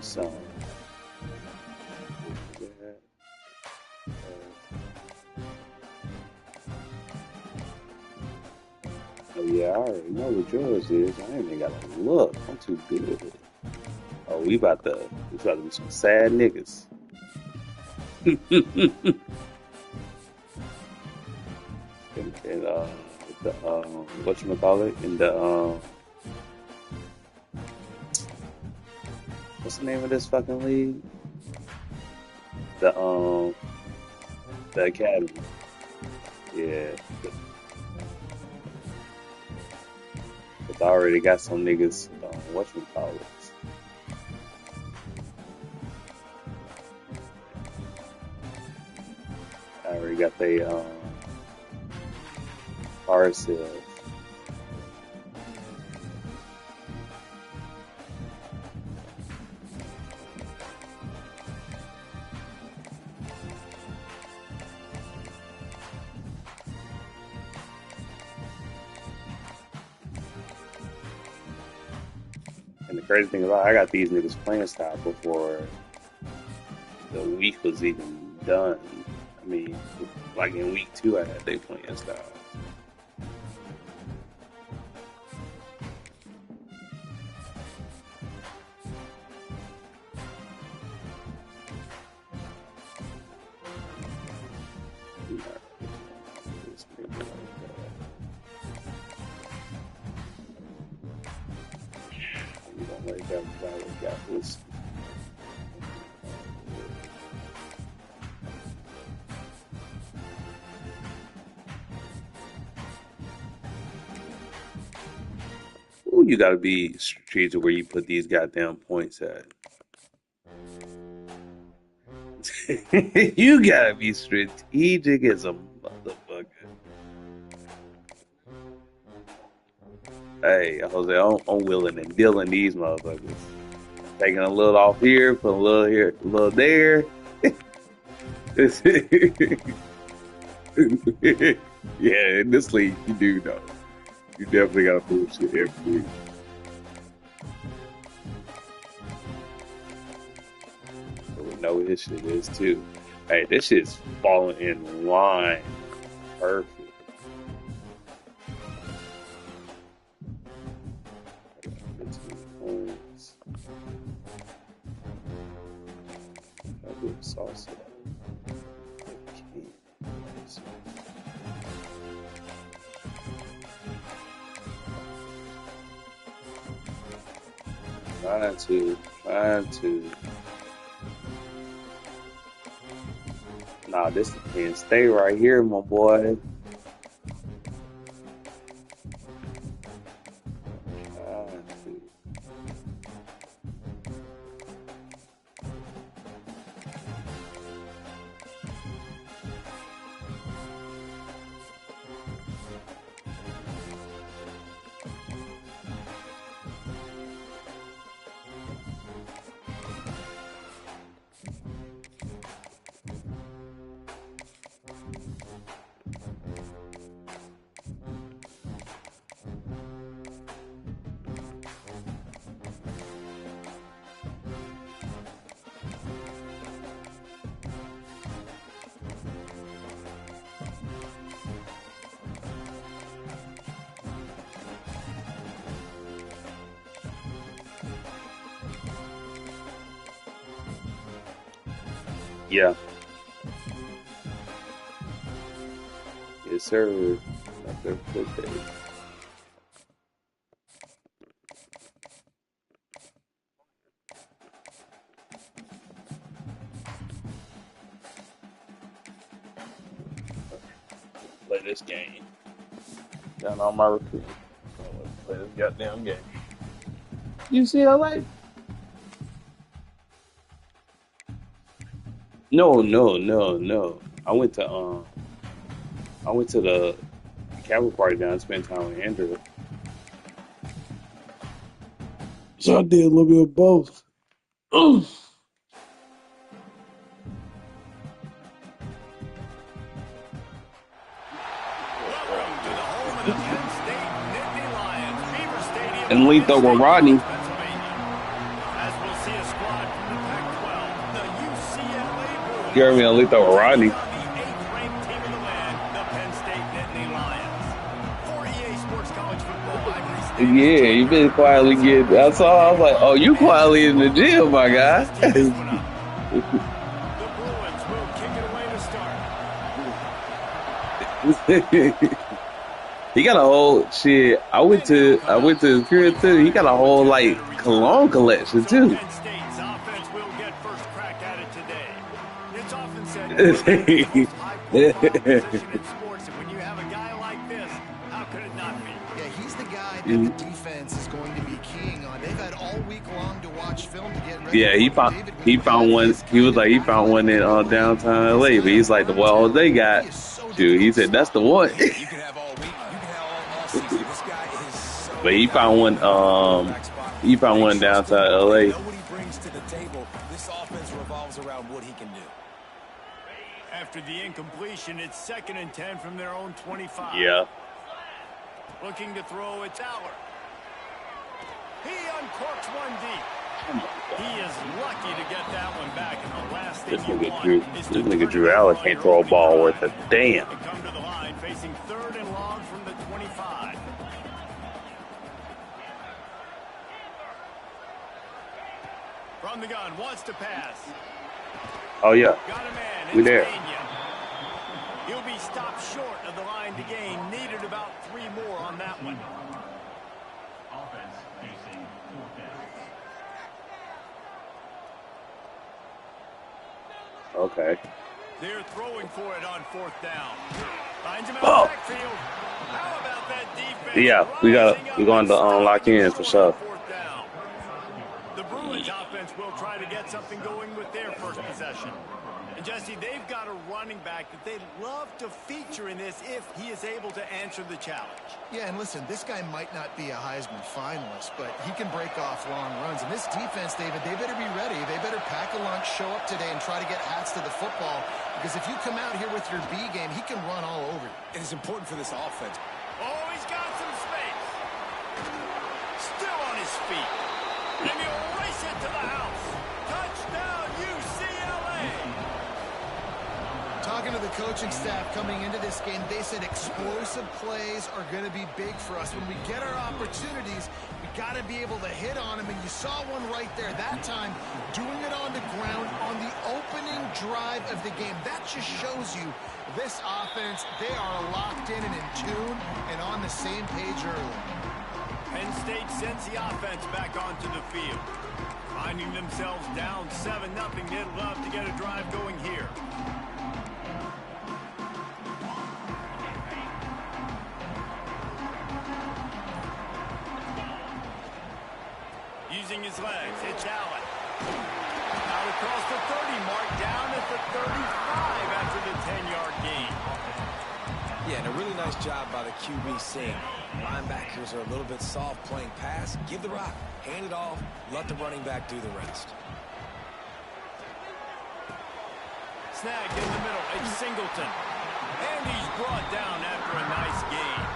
So oh yeah, I already know what yours is. I ain't even gotta look. I'm too good at it. Oh, we about to be some sad niggas. and the whatchamacallit in the what's the name of this fucking league? The academy. Yeah. But I already got some niggas whatchamacallit. I already got they car sales. And the crazy thing about it, I got these niggas playing style before the week was even done. I mean, like in week 2, I had they playing style. Ooh, you gotta be strategic where you put these goddamn points at. You gotta be strategic as a motherfucker. Hey, Jose, I'm willing and dealing these motherfuckers. Taking a little off here, put a little here, a little there. Yeah, in this league, you do know. You definitely got to move shit every week. So we know what his shit is, too. Hey, this shit's falling in line. Perfect. Salsa. Trying to. Nah, this is Penn State right here, my boy. Yeah. Yes, sir. Not their foot day. Play this game. Down on my recruit. Play this goddamn game. UCLA? No. I went to the Capitol party down and spent time with Andrew. So I did a little bit of both. Welcome to the home of the Penn State Nittany Lions, Beaver Stadium, And Lethal with Rodney. as we'll see a squad from the Pac-12, the UCLA Bruins. You heard me on Lethal with Rodney. The 8th-ranked team in the land, the Penn State Nittany Lions. For EA Sports College Football, I'm Reese Davis. Yeah, you been quietly getting. That's all. I was like, oh, you quietly in the gym, my guy. The Bruins will kick it away to start. He got a whole shit. I went to his crib too. He got a whole like cologne collection too. Penn State's offense will get first crack at it today. It's often said it's the most high-profile position in sports, and when you have a guy like this, how could it not be? Yeah, he's the guy that the defense is going to be keying on. They've had all week long to watch film to get ready. Yeah, he found one. He was like he found one in downtown LA, but he's like the well they got. Dude, he said that's the one. You can have all week. You can have all season. This guy is so. But he found one. He found one downtown LA. You know what he brings to the table. This offense revolves around what he can do. After the incompletion, it's 2nd and 10 from their own 25. Yeah. Looking to throw, it's Aller. He uncorks one deep. He is lucky to get that one back, and the last thing you want is to Nigga Drew Aller can't throw a ball worth a damn. and come to the line facing 3rd and long from the 25. From the gun, wants to pass. Oh yeah, Got a man. We It's there. Mania. He'll be stopped short of the line to gain. Needed about 3 more on that one. okay. They're throwing for it on 4th down. Finds him out Oh. of the backfield. How about that defense? Yeah, we're going to lock in for sure. 4th down. The Bruins offense will try to get something going with their first possession. And Jesse, they've got a running back that they'd love to feature in this if he is able to answer the challenge. Yeah, and listen, this guy might not be a Heisman finalist, but he can break off long runs. And this defense, David, they better be ready. They better pack a lunch, show up today, and try to get hats to the football. Because if you come out here with your B game, he can run all over you. And it's important for this offense. Oh, he's got some space. Still on his feet. And he'll race it to the house. Touchdown, UCLA. Talking to the coaching staff coming into this game, they said explosive plays are going to be big for us. When we get our opportunities, we got to be able to hit on them. And you saw one right there that time, doing it on the ground on the opening drive of the game. That just shows you this offense, they are locked in and in tune and on the same page early. Penn State sends the offense back onto the field. Finding themselves down 7-0, they'd love to get a drive going here. Using his legs, it's Allen. Out across the 30 mark, down at the 35 after the 10-yard gain. Yeah, and a really nice job by the QB seeing. Linebackers are a little bit soft playing pass. Give the rock, hand it off, let the running back do the rest. Snagged in the middle, it's Singleton. And he's brought down after a nice gain.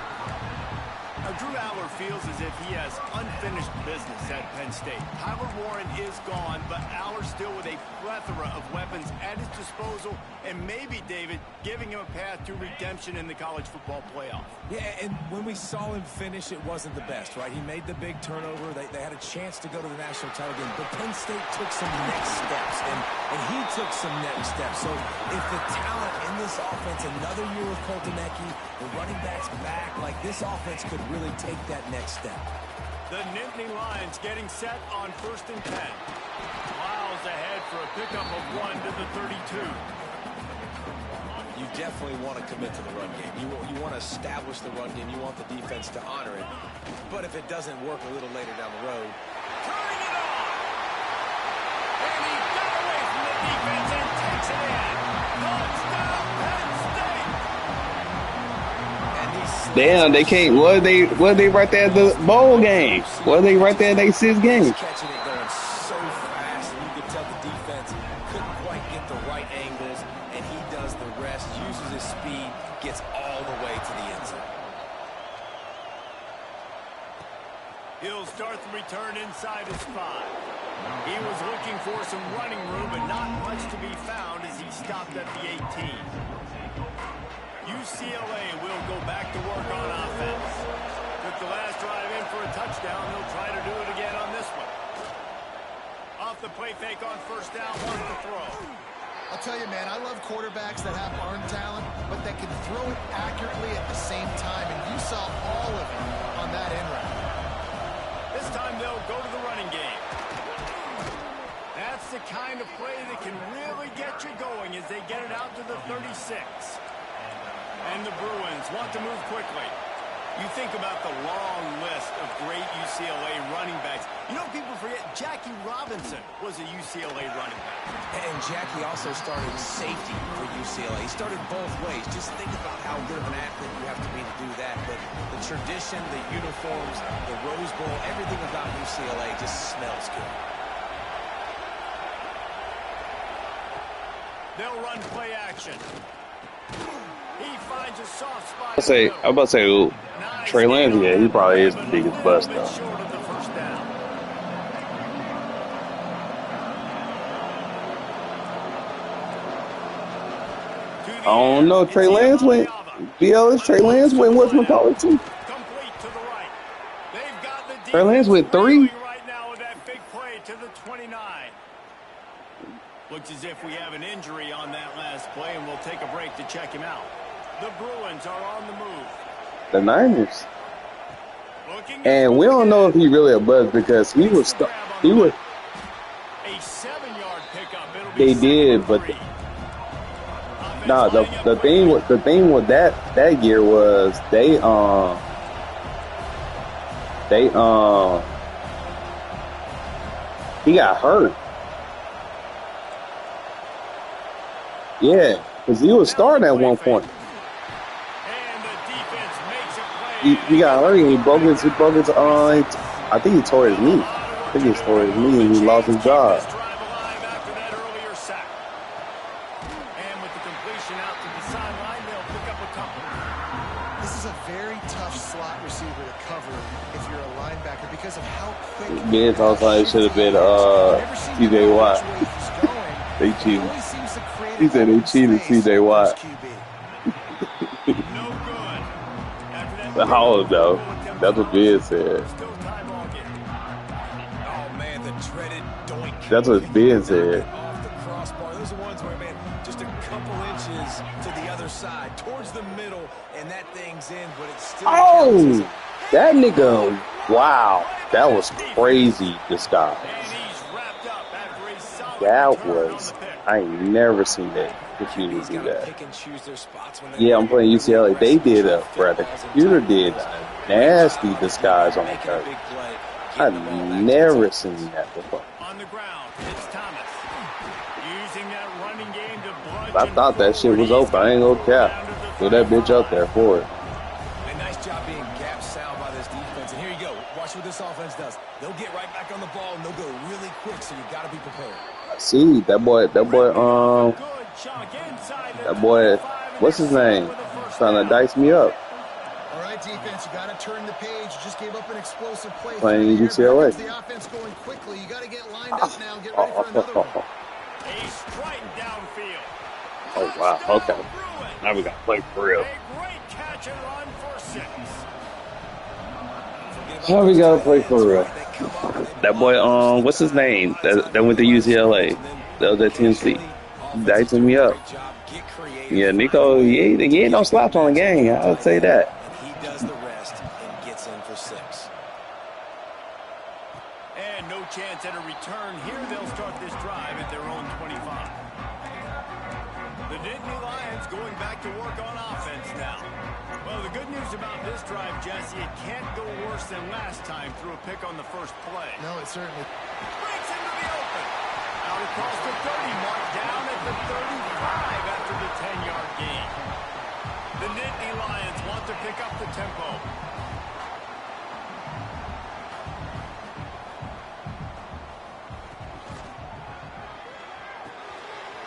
Now, Drew Aller feels as if he has unfinished business at Penn State. Tyler Warren is gone, but Aller still with a plethora of weapons at his disposal, and maybe, David, giving him a path to redemption in the college football playoff. Yeah, and when we saw him finish, it wasn't the best, right? He made the big turnover. They had a chance to go to the national title game, but Penn State took some next steps, and he took some next steps. So if the talent in this offense, another year with Coltonecki, the running backs back, like this offense could really take that next step. The Nittany Lions getting set on 1st and 10. Miles ahead for a pickup of 1 to the 32. You definitely want to commit to the run game. You want to establish the run game. You want the defense to honor it. But if it doesn't work a little later down the road. Turning it on! And he got away from the defense and takes it in. Touchdown, Penn State! Damn, they can't. What are they right there at the bowl game? What are they right there at their 6th game? Catching it going so fast, and you could tell the defense couldn't quite get the right angles, and he does the rest, uses his speed, gets all the way to the end zone. He'll start the return inside his 5. He was looking for some running room, but not much to be found as he stopped at the 18. UCLA will go back to work on offense. Took the last drive in for a touchdown. They'll try to do it again on this one. Off the play fake on 1st down, wants to throw. I'll tell you, man, I love quarterbacks that have arm talent, but that can throw it accurately at the same time, and you saw all of it on that in route. This time they'll go to the running game. That's the kind of play that can really get you going as they get it out to the 36. And the Bruins want to move quickly. You think about the long list of great UCLA running backs. You know, people forget Jackie Robinson was a UCLA running back. And Jackie also started safety for UCLA. He started both ways. Just think about how good of an athlete you have to be to do that. But the tradition, the uniforms, the Rose Bowl, everything about UCLA just smells good. They'll run play action. He finds a soft spot. I'm about to say, ooh, Trey Lance, yeah, he probably is the biggest bust, though. Short of the 1st down. I don't know. Trey Lance went. BLS. Trey Lance went whatchamacallit too. Complete to the right. They've got the Trey Lance went 3. right now with that big play to the 29. Looks as if we have an injury on that last play, and we'll take a break to check him out. The Bruins are on the move. The Niners. And we don't know if he really a buzz because he was. A 7-yard pickup. They did, but no. The thing with that year was they he got hurt. Yeah, because he was starting at one point. And the defense makes a He got hurt. He broke his. I think he tore his knee. I think he tore his knee and he lost his job. This drive alive after that earlier sack. And with the completion out to the sideline, they'll pick up a couple. This is a very tough slot receiver to cover if you're a linebacker because of how quick. Ben thought it should have been T.J. Watt. They cheated. He said they cheated T.J. Watt. No good. After that, The Hall though. That's what Ben said. still time ball game. Oh, man, the dreaded doink. That's what Ben said. Off the crossbar. Those are ones where, man, just a couple inches to the other side, towards the middle, and that thing's in, but it's still. Oh, that nigga! Wow, that was crazy disguise. And he's wrapped up after a solid That return on was. the pick. I ain't never seen that. Computer do that. Pick and choose their spots when Yeah, I'm playing UCLA. They did the computer did a nasty disguise on the turf. I've never seen that before. On the ground, it's Thomas. Using that running game to I bludgeon thought that shit was open. I ain't gonna cap. Throw that bitch up there for it. A nice job being gap sound by this defense. And here you go. Watch what this offense does. They'll get right back on the ball and they'll go really quick, so you got to be prepared. See, that boy, what's his name? Trying to dice me up. All right, defense, you got to turn the page. You just gave up an explosive play. Playing UCLA. The offense going quickly. You got to get lined up now and get ready for another one. A strike downfield. Oh, wow. Okay. Now we got to play for real. A great catch and run for 6. Now we got to play for real. That boy, what's his name? That went to UCLA. That was at Tennessee. Dicing me up. Yeah, Nico, he ain't no slaps on the game. I would say that. He does the rest and gets in for 6. And no chance at a return here. They'll start this drive at their own 25. The Nittany Lions going back to work on offense now. Well, the good news about this drive, Jesse, it can't go worse than last time through a pick on the first play. No, it certainly. Breaks into the open. Out across the 30, marked down at the 35 after the 10-yard gain. The Nittany Lions want to pick up the tempo.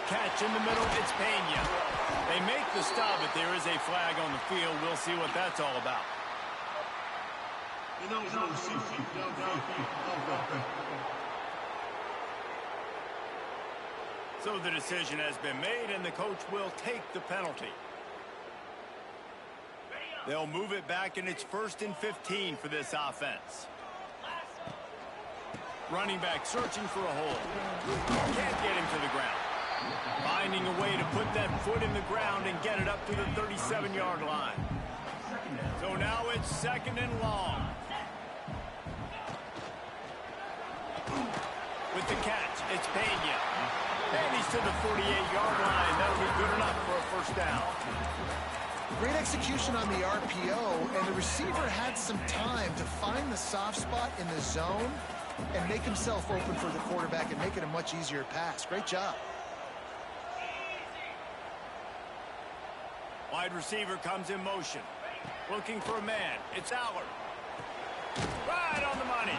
Catch in the middle, it's Pena. They make the stop, but there is a flag on the field. We'll see what that's all about. So the decision has been made, and the coach will take the penalty. They'll move it back, and it's 1st and 15 for this offense. Running back searching for a hole. Can't get him to the ground. Finding a way to put that foot in the ground and get it up to the 37-yard line. So now it's 2nd and long. With the catch, it's Pena. And he's to the 48-yard line. That'll be good enough for a first down. Great execution on the RPO, and the receiver had some time to find the soft spot in the zone and make himself open for the quarterback and make it a much easier pass. Great job. Wide receiver comes in motion. Looking for a man. It's Allard. Right on the money.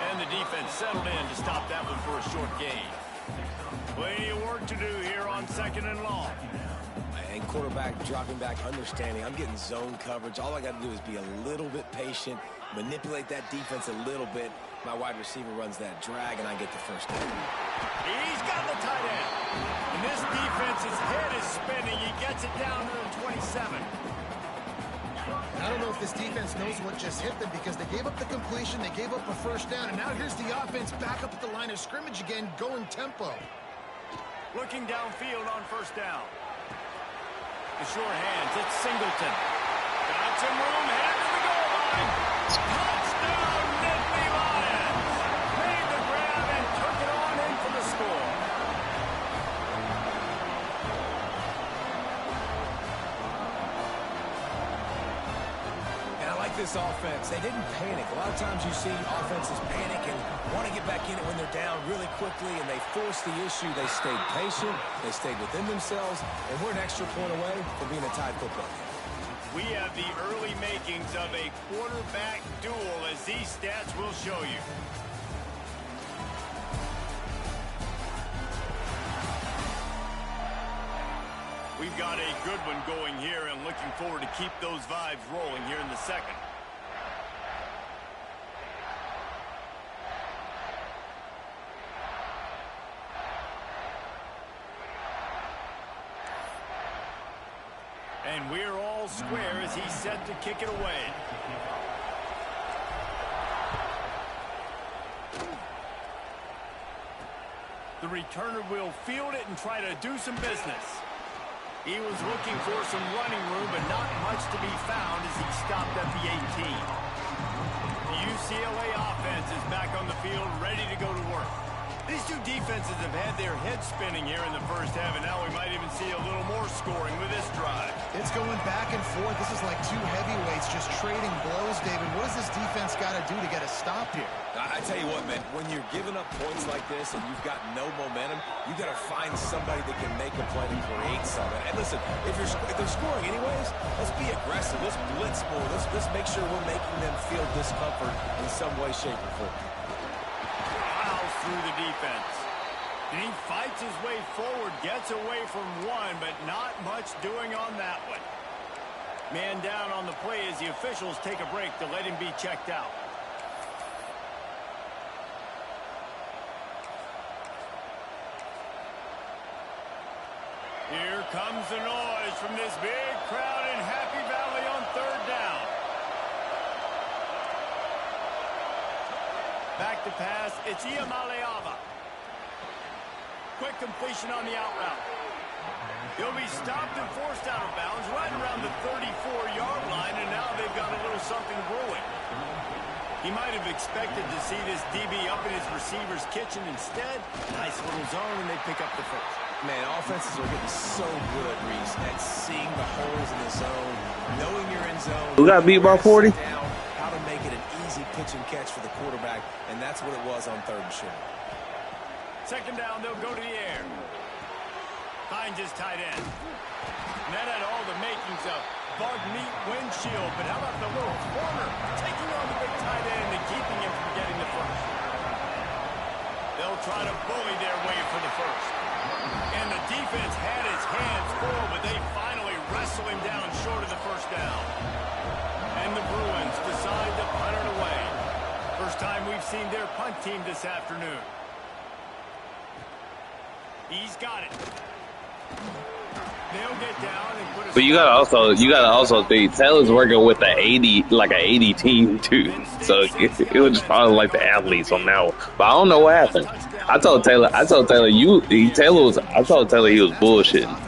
And the defense settled in to stop that one for a short gain. Plenty of work to do here on 2nd and long. And quarterback dropping back, understanding I'm getting zone coverage. All I got to do is be a little bit patient, manipulate that defense a little bit. My wide receiver runs that drag, and I get the first down. He's got the tight end. And this defense's head is spinning. He gets it down to the 27. I don't know if this defense knows what just hit them because they gave up the completion, they gave up a first down, and now here's the offense back up at the line of scrimmage again, going tempo. Looking downfield on first down. The short hands, it's Singleton. Got some room, headed to the goal line. Touchdown, Nittany Lions. Made the grab and took it on in for the score. this offense, they didn't panic. A lot of times you see offenses panic and want to get back in it when they're down really quickly, and they force the issue. They stayed patient, they stayed within themselves, and we're an extra point away from being a tied football game. We have the early makings of a quarterback duel, as these stats will show you. We've got a good one going here, and looking forward to keep those vibes rolling here in the second. And we're all square as he's set to kick it away. The returner will field it and try to do some business. He was looking for some running room, but not much to be found as he stopped at the 18. The UCLA offense is back on the field, ready to go to work. These two defenses have had their heads spinning here in the first half, and now we might even see a little more scoring with this drive. It's going back and forth. This is like two heavyweights just trading blows, David. What does this defense got to do to get a stop here? I tell you what, man, when you're giving up points like this and you've got no momentum, you got to find somebody that can make a play to create something. And listen, if they're scoring anyways, let's be aggressive. Let's blitz more. Let's make sure we're making them feel discomfort in some way, shape, or form. Through the defense. And he fights his way forward, gets away from one, but not much doing on that one. Man down on the play as the officials take a break to let him be checked out. Here comes the noise from this big crowd in Happy Valley on third down. Back to pass, it's Iamaleava. Quick completion on the out route. He'll be stopped and forced out of bounds right around the 34-yard line, and now they've got a little something brewing. He might have expected to see this DB up in his receiver's kitchen. Instead, nice little zone, and they pick up the first. Man, offenses are getting so good, Reese, at seeing the holes in the zone, knowing you're in zone. Who got beat by 40? How to make it an easy pitch and catch for the quarterback, and that's what it was on third and short. Second down, they'll go to the air. Finds his tight end. And that had all the makings of bug meat windshield, but how about the little corner taking on the big tight end and keeping him from getting the first? They'll try to bully their way for the first. And the defense had his hands full, but they finally wrestle him down short of the first down. And the Bruins decide to punt it away. First time we've seen their punt team this afternoon. He's got it. They'll get down and put a... But you gotta also think Taylor's working with an 80 team too. So it was probably like the athletes on that one. But I don't know what happened. I told Taylor he was bullshitting.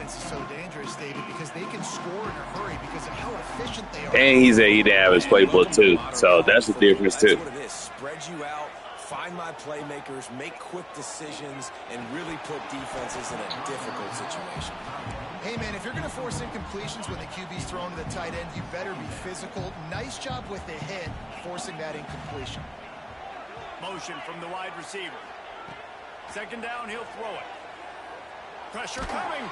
And he said he didn't have his playbook too. So that's the difference too. Spread you out, find my playmakers, make quick decisions, and really put defenses in a difficult situation. Hey, man, if you're going to force incompletions when the QB's thrown to the tight end, you better be physical. Nice job with the hit, forcing that incompletion. Motion from the wide receiver. Second down, he'll throw it. Pressure coming.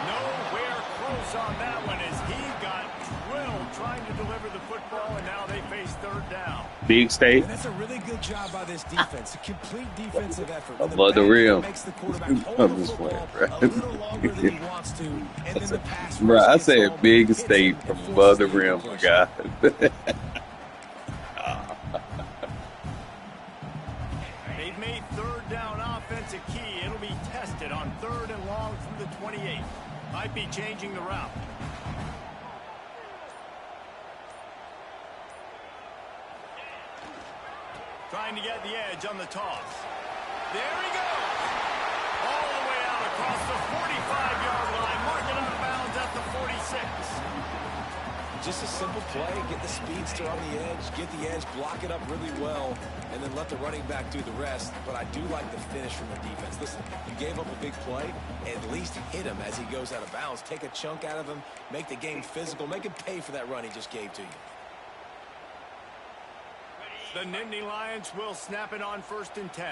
Nowhere close on that one as he got drilled trying to deliver the football, and now they face third down. Big State. And that's a really good job by this defense. A complete defensive effort. Above the rim. Makes the quarterback hold the football a little longer than he wants to, and then the pass. Bro, I said Big State from above the rim, my guy. They've made third down offense a key. It'll be tested on third and long from the 28. Might be changing the route. Trying to get the edge on the toss. There he goes. All the way out across the 45-yard line. Marking out of bounds at the 46. Just a simple play. Get the speedster on the edge. Get the edge. Block it up really well. And then let the running back do the rest. But I do like the finish from the defense. Listen, you gave up a big play. At least hit him as he goes out of bounds. Take a chunk out of him. Make the game physical. Make him pay for that run he just gave to you. The Nittany Lions will snap it on 1st and 10.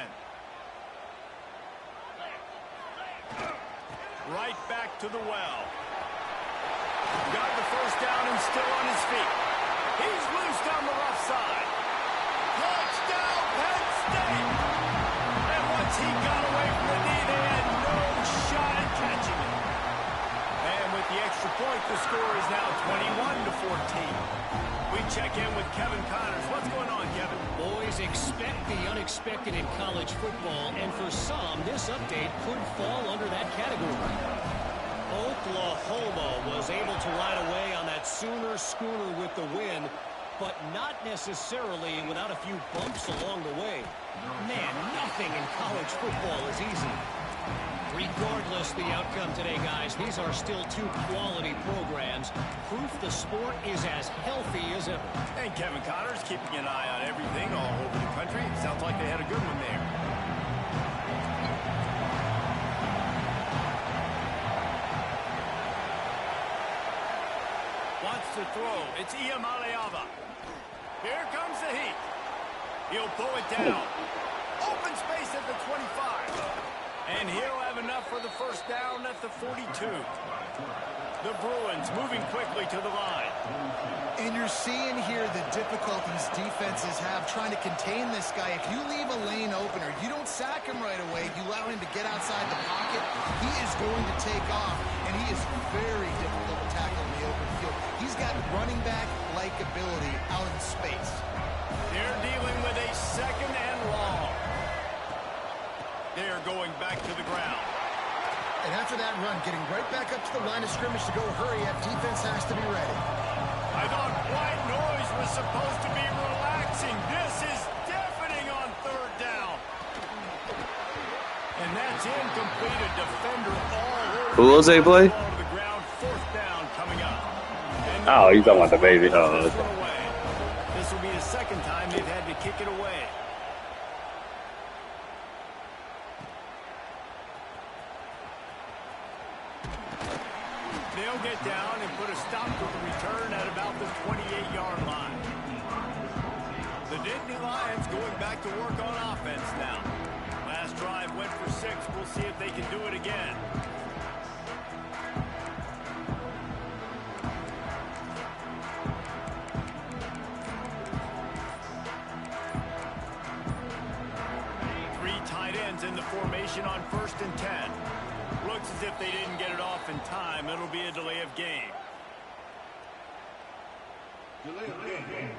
Right back to the well. Got the first down and still on his feet. He's loose down the left side. Touchdown, Penn State! And once he got away from the knee, they had no shot at catching it. And with the extra point, the score is now 21-14. We check in with Kevin Connors. What's going on, Kevin? Boys, expect the unexpected in college football, and for some, this update could fall under that category. Oklahoma was able to ride away on that Sooner schooner with the win, but not necessarily without a few bumps along the way. Man, nothing in college football is easy. Regardless the outcome today, guys, these are still two quality programs. Proof the sport is as healthy as ever. And Kevin Connors keeping an eye on everything all over the country. Sounds like they had a good one there. Wants to throw. It's Iamaleava. Here comes the heat. He'll pull it down. Open space at the 25. And he'll have enough for the first down at the 42. The Bruins moving quickly to the line. And you're seeing here the difficulties defenses have trying to contain this guy. If you leave a lane open or you don't sack him right away, you allow him to get outside the pocket, he is going to take off, and he is very difficult to tackle in the open field. He's got running back-like ability out in space. They're dealing with a second and long. They're going back to the ground. And after that run, getting right back up to the line of scrimmage to go hurry up, defense has to be ready. I thought white noise was supposed to be relaxing. This is deafening on 3rd down. And that's incomplete. A defender all over. Who was they play? To the ground. 4th down coming up. Oh, you talking about the baby? Oh, okay. This will be the second time they've had to kick it away. They'll get down and put a stop to the return at about the 28-yard line. The Nittany Lions going back to work on offense now. Last drive went for 6. We'll see if they can do it again. Three tight ends in the formation on 1st and 10. Looks as if they didn't get it off in time. It'll be a delay of game. Delay of game.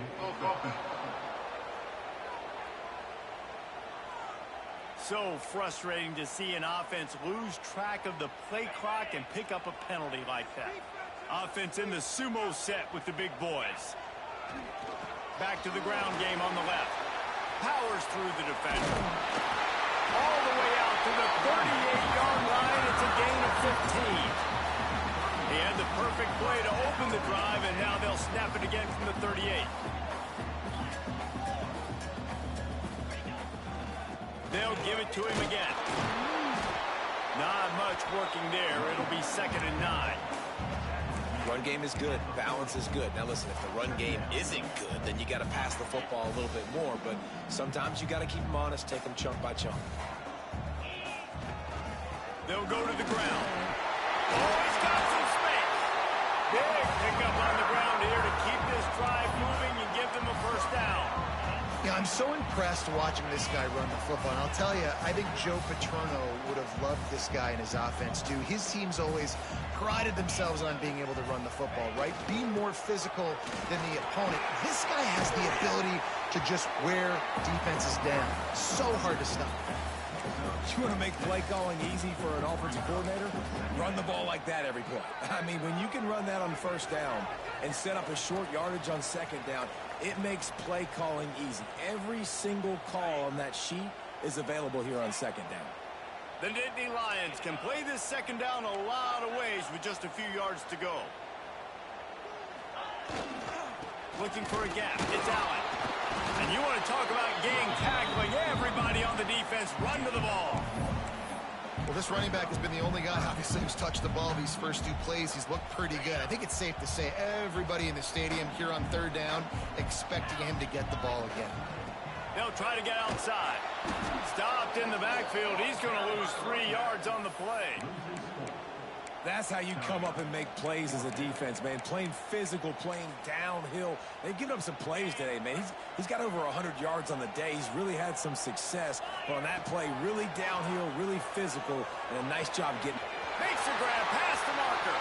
So frustrating to see an offense lose track of the play clock and pick up a penalty like that. Offense in the sumo set with the big boys. Back to the ground game on the left. Powers through the defender. All the way out to the 38-yard line. It's a gain of 15. He had the perfect play to open the drive, and now they'll snap it again from the 38. They'll give it to him again. Not much working there. It'll be 2nd and 9. Run game is good. Balance is good. Now listen, if the run game isn't good, then you got to pass the football a little bit more. But sometimes you got to keep them honest, take them chunk by chunk. They'll go to the ground. Oh, he's got some space. Big pickup on the ground here to keep this drive moving and give them a first down. Yeah, I'm so impressed watching this guy run the football. And I'll tell you, I think Joe Paterno would have loved this guy in his offense, too. His teams always prided themselves on being able to run the football, right? Be more physical than the opponent. This guy has the ability to just wear defenses down. So hard to stop. You want to make play calling easy for an offensive coordinator? Run the ball like that every play. I mean, when you can run that on 1st down and set up a short yardage on 2nd down, it makes play calling easy. Every single call on that sheet is available here on 2nd down. The Nittany Lions can play this 2nd down a lot of ways with just a few yards to go. Looking for a gap. It's Allen. And you want to talk about gang tackling. Everybody on the defense run to the ball. Well, this running back has been the only guy, obviously, who's touched the ball these first 2 plays. He's looked pretty good. I think it's safe to say everybody in the stadium here on 3rd down expecting him to get the ball again. They'll try to get outside. Stopped in the backfield. He's going to lose 3 yards on the play. That's how you come up and make plays as a defense, man. Playing physical, playing downhill. They've given up some plays today, man. He's got over 100 yards on the day. He's really had some success. But on that play, really downhill, really physical, and a nice job getting. Makes a grab past the marker.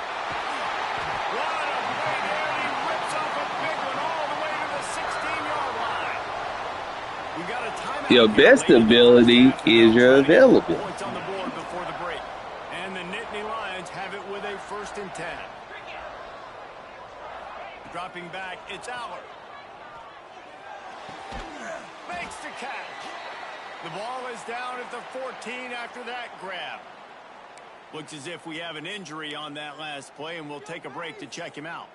What a play there. He rips off a big one all the way to the 16-yard line. We got a timeout. Your best ability is your available. Points on the board before the break. And the Nittany Lions have it with a 1st and 10. Dropping back, it's Aller. Makes the catch. The ball is down at the 14 after that grab. Looks as if we have an injury on that last play, and we'll take a break to check him out.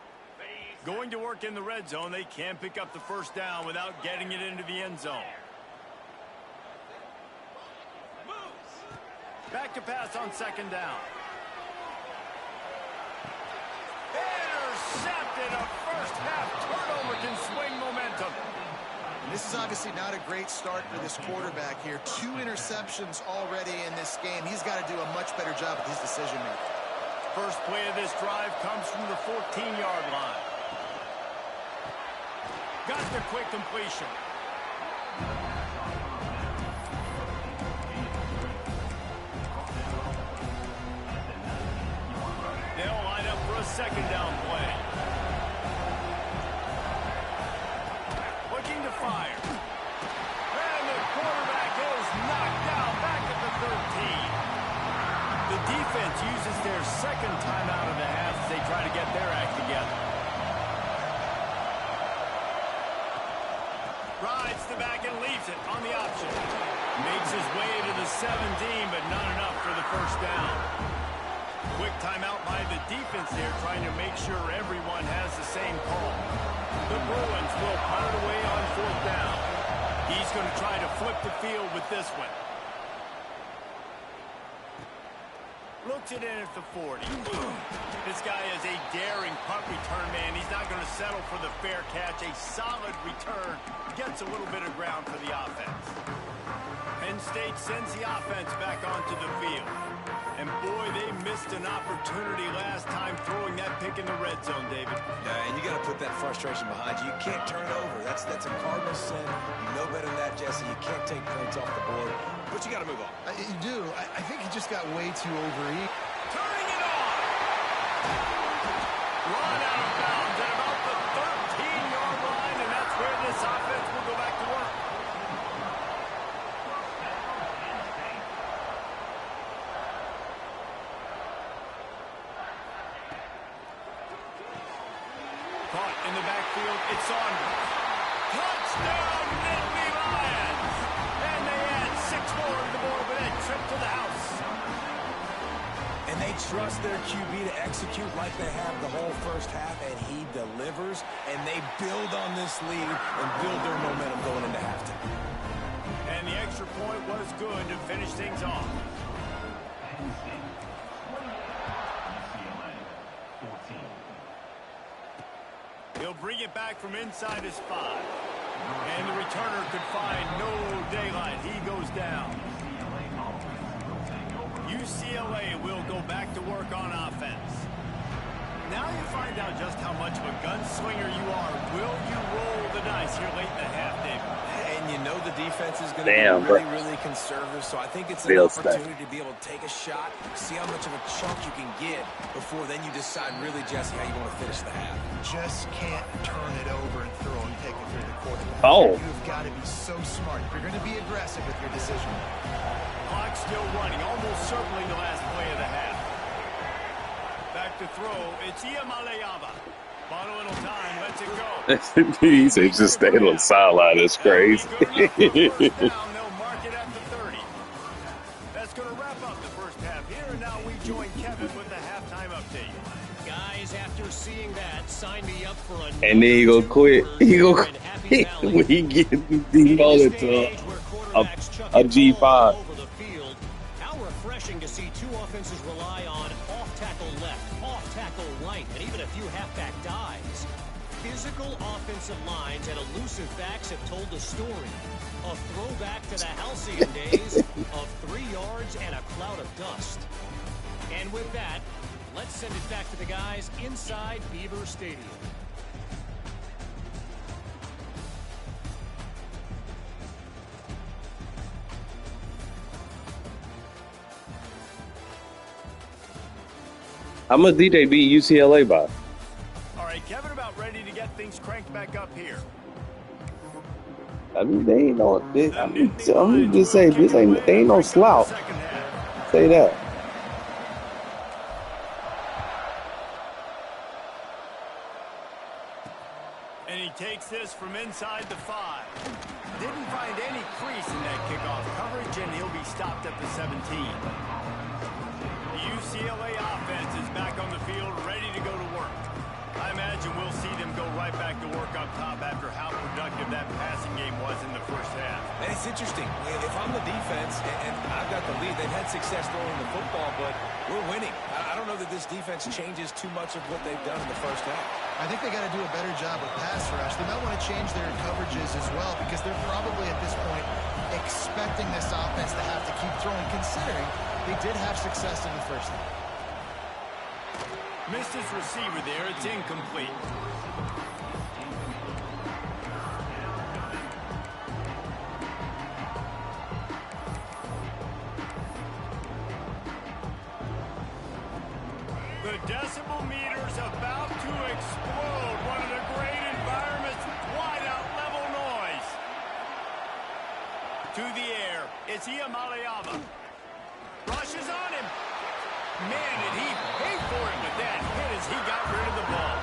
Going to work in the red zone, they can't pick up the 1st down without getting it into the end zone. Back to pass on 2nd down. Intercepted. A first-half turnover can swing momentum. And this is obviously not a great start for this quarterback here. 2 interceptions already in this game. He's got to do a much better job with his decision-making. First play of this drive comes from the 14-yard line. Got the quick completion. They'll line up for a 2nd down play. Looking to fire. And the quarterback is knocked down back at the 13. The defense uses their 2nd timeout of the half as they try to get their act together. Rides the back and leaves it on the option. Makes his way to the 17, but not enough for the 1st down. Quick timeout by the defense there, trying to make sure everyone has the same call. The Bruins will punt it away on 4th down. He's going to try to flip the field with this one. Looks it in at the 40. This guy is a daring punt return man. He's not going to settle for the fair catch. A solid return. Gets a little bit of ground for the offense. Penn State sends the offense back onto the field. And boy, they missed an opportunity last time throwing that pick in the red zone, David. And you got to put that frustration behind you. You can't turn it over. That's a cardinal sin. You know better than that, Jesse. You can't take points off the board. But you got to move on. You do. I think he just got way too overeager. Turning it on. Run out of bounds at about the 13-yard line, and that's where this offense will go back to work. Caught in the backfield, it's Saunders. Touchdown, Nittany Lions! And they add 6 more to the board with a trip to the house. And they trust their QB to execute like they have the whole 1st half, and he delivers. And they build on this lead and build their momentum going into halftime. And the extra point was good to finish things off. He'll bring it back from inside his 5. And the returner could find no daylight. He goes down. UCLA will go back to work on offense. Now you find out just how much of a gunslinger you are. Will you roll the dice here late in the half, David? And you know the defense is going to be really conservative, so I think it's an opportunity to be able to take a shot, see how much of a chunk you can get before then you decide really, Jesse, how you want to finish the half. Just can't turn it over and throw and take it through the quarterback. Oh. You've got to be so smart if you're going to be aggressive with your decision. Clock still running, almost certainly the last play of the half. Back to throw, it's Iamaleava. Bottle little time, lets it go. He said just stay on the sideline. That's crazy. They'll mark it at the 30. That's going to wrap up the 1st half here, and now we join Kevin with the halftime update. Guys, after seeing that, sign me up for a. And then he go quit. He go quit when he get demoted to a G5. How refreshing to see 2 offenses rely on off-tackle left, off-tackle right, and even a few halfback dives. Physical offensive lines and elusive backs have told the story. A throwback to the halcyon days of 3 yards and a cloud of dust. And with that, let's send it back to the guys inside Beaver Stadium. How much did they beat UCLA by? All right, Kevin, about ready to get things cranked back up here. I mean, they ain't no. I'm just saying, they ain't no slouch. Say that. And he takes this from inside the 5. Didn't find any crease in that kickoff coverage, and he'll be stopped at the 17. The UCLA offense is back on the field, ready to go to work. I imagine we'll see them go right back to work up top after how productive that passing game was in the first half. And it's interesting. If I'm the defense and I've got the lead, they've had success throwing the football, but we're winning. I don't know that this defense changes too much of what they've done in the first half. I think they got to do a better job with pass rush. They might want to change their coverages as well because they're probably at this point expecting this offense to have to keep throwing, considering they did have success in the first half. Missed his receiver there. It's incomplete. The decibel meter's about to explode. One of the great environments. Wide out level noise. To the air. It's Iamaleava. Rushes on him. Man, did he pay for it with that hit as he got rid of the ball.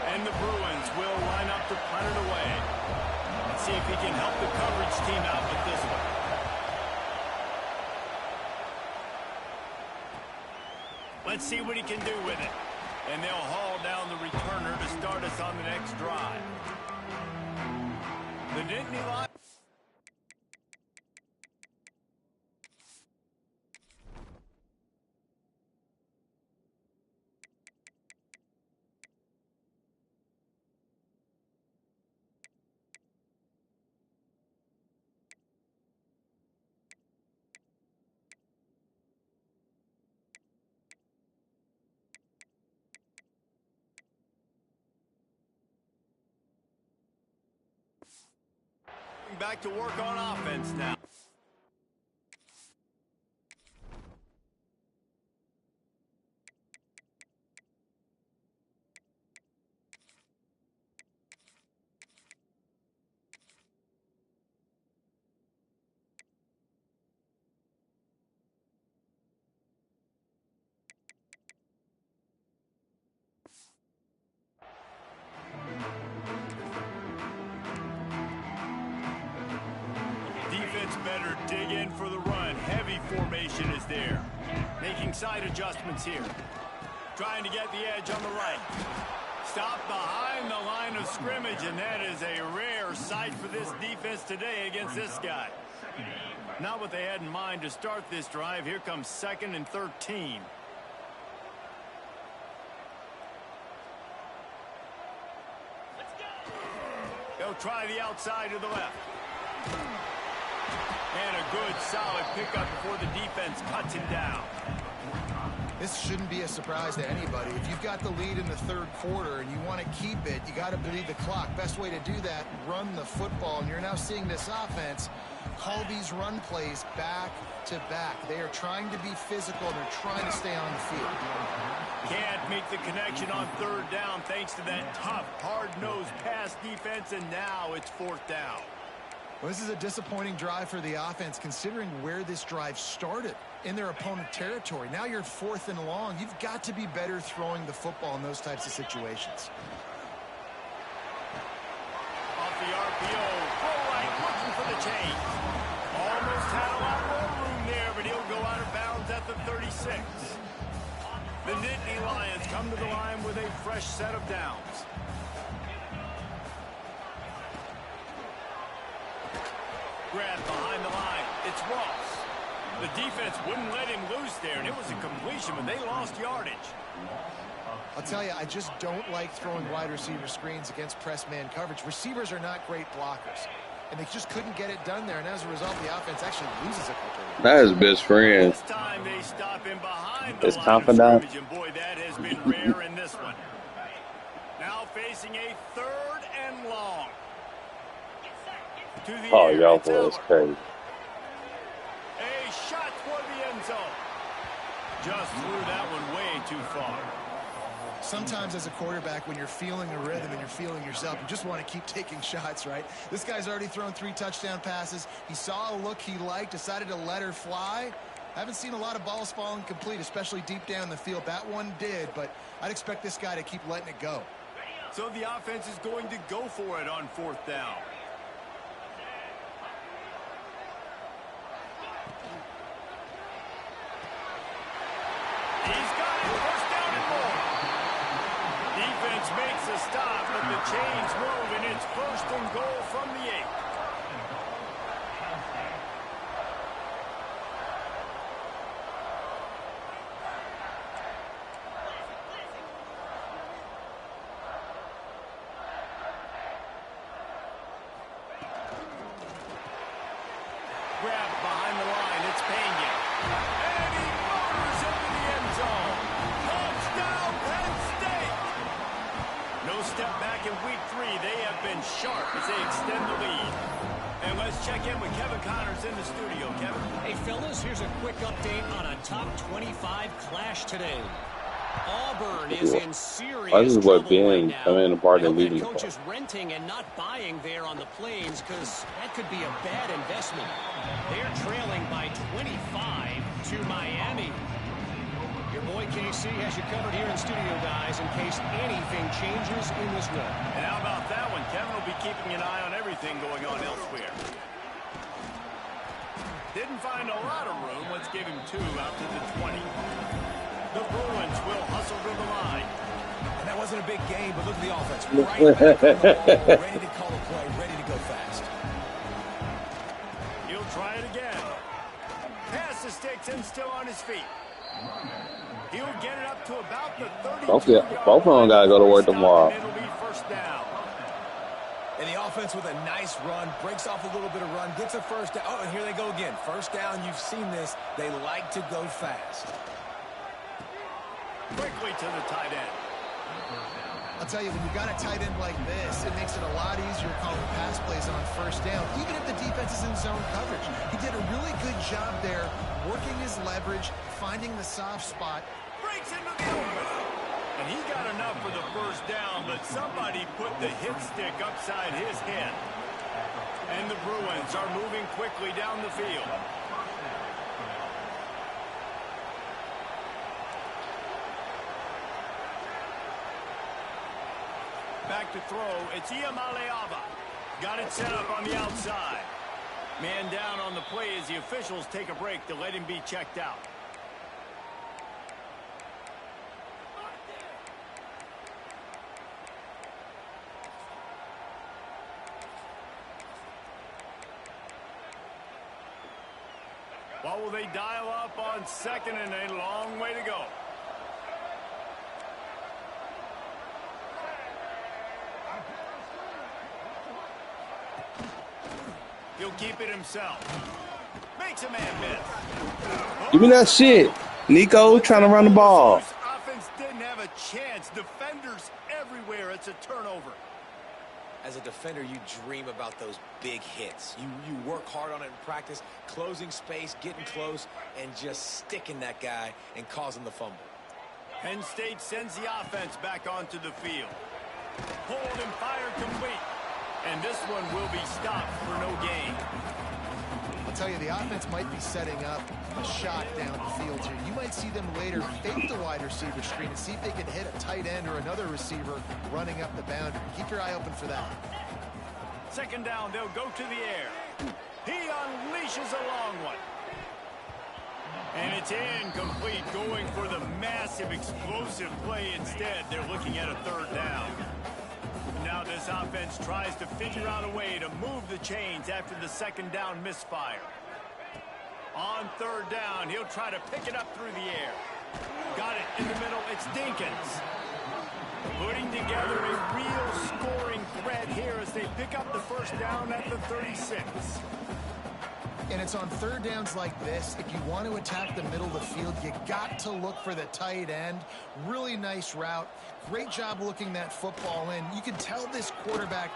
And the Bruins will line up to punt it away. Let's see if he can help the coverage team out with this one. Let's see what he can do with it. And they'll haul down the returner to start us on the next drive. The Nittany Lions. Back to work on offense now. Better dig in for the run. Heavy formation is there. Making side adjustments here. Trying to get the edge on the right. Stop behind the line of scrimmage, and that is a rare sight for this defense today against this guy. Not what they had in mind to start this drive. Here comes 2nd and 13. They'll try the outside to the left. And a good, solid pickup before the defense cuts him down. This shouldn't be a surprise to anybody. If you've got the lead in the third quarter and you want to keep it, you got to bleed the clock. Best way to do that, run the football. And you're now seeing this offense call these run plays back to back. They are trying to be physical, and they're trying to stay on the field. Can't make the connection on 3rd down thanks to that tough, hard-nosed pass defense, and now it's 4th down. Well, this is a disappointing drive for the offense, considering where this drive started, in their opponent territory. Now you're 4th and long. You've got to be better throwing the football in those types of situations. Off the RPO, full right, looking for the change. Almost had a lot more room there, but he'll go out of bounds at the 36. The Nittany Lions come to the line with a fresh set of downs. Grab behind the line. It's Ross. The defense wouldn't let him loose there, and it was a completion, but they lost yardage. I'll tell you, I just don't like throwing wide receiver screens against press man coverage. Receivers are not great blockers, and they just couldn't get it done there, and as a result, the offense actually loses a couple. That is best friend. This time they stop him behind the It's line confidant. of scrimmage, and boy, that has been rare in this one. Now facing a 3rd and long. To the Oh, air, y'all it's boys Howard. crazy. A shot toward the end zone. Just threw that one way too far. Sometimes as a quarterback, when you're feeling a rhythm and you're feeling yourself, you just want to keep taking shots, right? This guy's already thrown 3 touchdown passes. He saw a look he liked, decided to let her fly. Haven't seen a lot of balls falling complete, especially deep down the field. That one did, but I'd expect this guy to keep letting it go. So the offense is going to go for it on 4th down. He's got it. 1st down and more. Defense makes a stop, but the chains move, and it's 1st and goal from the 8. Grab behind the line. It's Pena. And he motors into the end zone. Touchdown, Penn State. No step back in week 3. They have been sharp as they extend the lead. And let's check in with Kevin Connors in the studio. Kevin? Hey, fellas, here's a quick update on a top 25 clash today. Auburn is in serious This is what trouble Ben right now. coming apart I and hope leaving that the coach park. is renting and not buying there on the plains, because that could be a bad investment. They're trailing by 25 to Miami. Your boy KC has you covered here in studio, guys, in case anything changes in this one. And how about that one? Kevin will be keeping an eye on everything going on elsewhere. Didn't find a lot of room. Let's give him 2 out to the 20. The Bruins will hustle to the line. And that wasn't a big game, but look at the offense. Right back on the ball, ready to call a play, ready to go fast. He'll try it again. Pass the sticks and still on his feet. He'll get it up to about the 32-yard Both of them gotta go to work tomorrow. It'll be 1st down. And the offense with a nice run, breaks off a little bit of run, gets a 1st down. Oh, and here they go again. 1st down, you've seen this. They like to go fast. Quickly to the tight end. I'll tell you, when you got a tight end like this, it makes it a lot easier calling pass plays on 1st down, even if the defense is in zone coverage. He did a really good job there, working his leverage, finding the soft spot. Breaks into the open. And he got enough for the 1st down, but somebody put the hit stick upside his head. And the Bruins are moving quickly down the field. Back to throw. It's Iamaleava. Got it set up on the outside. Man down on the play as the officials take a break to let him be checked out. What will they dial up on 2nd and a long way to go? He'll keep it himself. Makes a man miss. Give me that shit. Nico trying to run the ball. Offense didn't have a chance. Defenders everywhere. It's a turnover. As a defender, you dream about those big hits. You work hard on it in practice, closing space, getting close, and just sticking that guy and causing the fumble. Penn State sends the offense back onto the field. Pulled and fired complete. And this one will be stopped for no gain. I'll tell you, the offense might be setting up a shot down the field here. You might see them later fake the wide receiver screen and see if they can hit a tight end or another receiver running up the boundary. Keep your eye open for that. 2nd down, they'll go to the air. He unleashes a long one. And it's incomplete, going for the massive explosive play instead. They're looking at a 3rd down. Now this offense tries to figure out a way to move the chains after the 2nd down misfire. On third down, he'll try to pick it up through the air. Got it in the middle. It's Dinkins. Putting together a real scoring threat here as they pick up the first down at the 36. And it's on third downs like this, if you want to attack the middle of the field, you got to look for the tight end. Really nice route. Great job looking that football in. You can tell this quarterback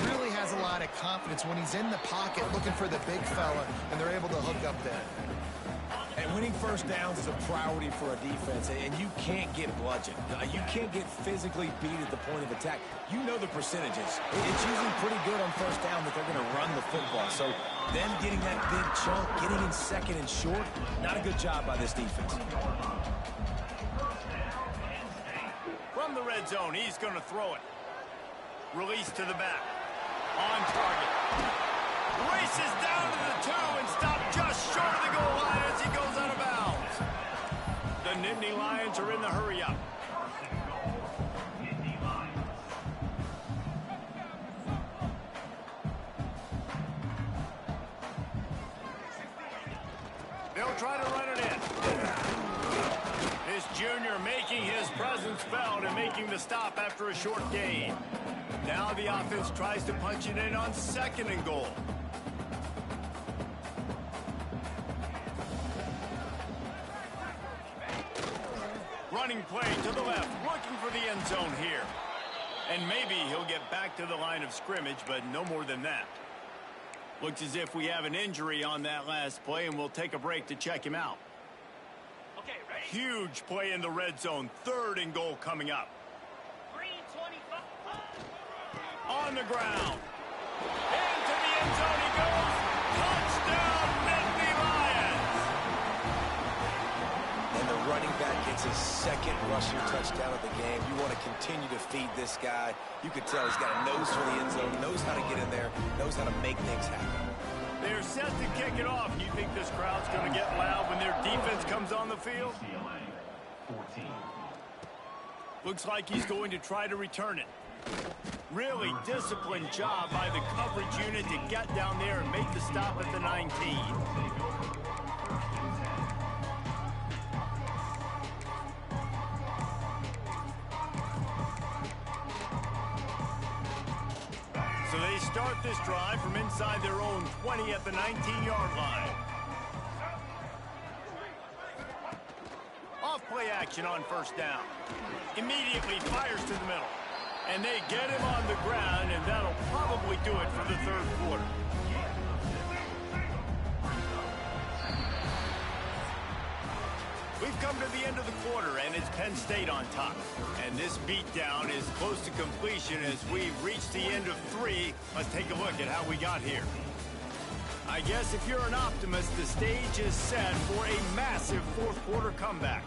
really has a lot of confidence when he's in the pocket looking for the big fella, and they're able to hook up there. And winning first downs is a priority for a defense, and you can't get bludgeoned. You can't get physically beat at the point of attack. You know the percentages. It's usually pretty good on first down that they're going to run the football. So them getting that big chunk, getting in second and short, not a good job by this defense. From the red zone, he's going to throw it. Release to the back. On target. Races down to the 2 and stopped just short of the goal line as he goes out of bounds. The Nittany Lions are in the hurry-up. They'll try to run it in. This junior making his presence felt and making the stop after a short gain. Now the offense tries to punch it in on second and goal. Running play to the left, looking for the end zone here. And maybe he'll get back to the line of scrimmage, but no more than that. Looks as if we have an injury on that last play, and we'll take a break to check him out. Okay, ready? Huge play in the red zone. Third and goal coming up. 325. On the ground. Into the end zone he goes. Touchdown, Nittany Lions. And the running back gets his second rushing touchdown of the game. You want to continue to feed this guy. You can tell he's got a nose for the end zone, knows how to get in there, knows how to make things happen. They're set to kick it off. You think this crowd's going to get loud when their defense comes on the field? Looks like he's going to try to return it. Really disciplined job by the coverage unit to get down there and make the stop at the 19. So they start this drive from inside their own 20 at the 19-yard line. Off play action on first down. Immediately fires to the middle. And they get him on the ground, and that'll probably do it for the third quarter. We've come to the end of the quarter, and it's Penn State on top. And this beatdown is close to completion as we've reached the end of 3. Let's take a look at how we got here. I guess if you're an optimist, the stage is set for a massive fourth quarter comeback.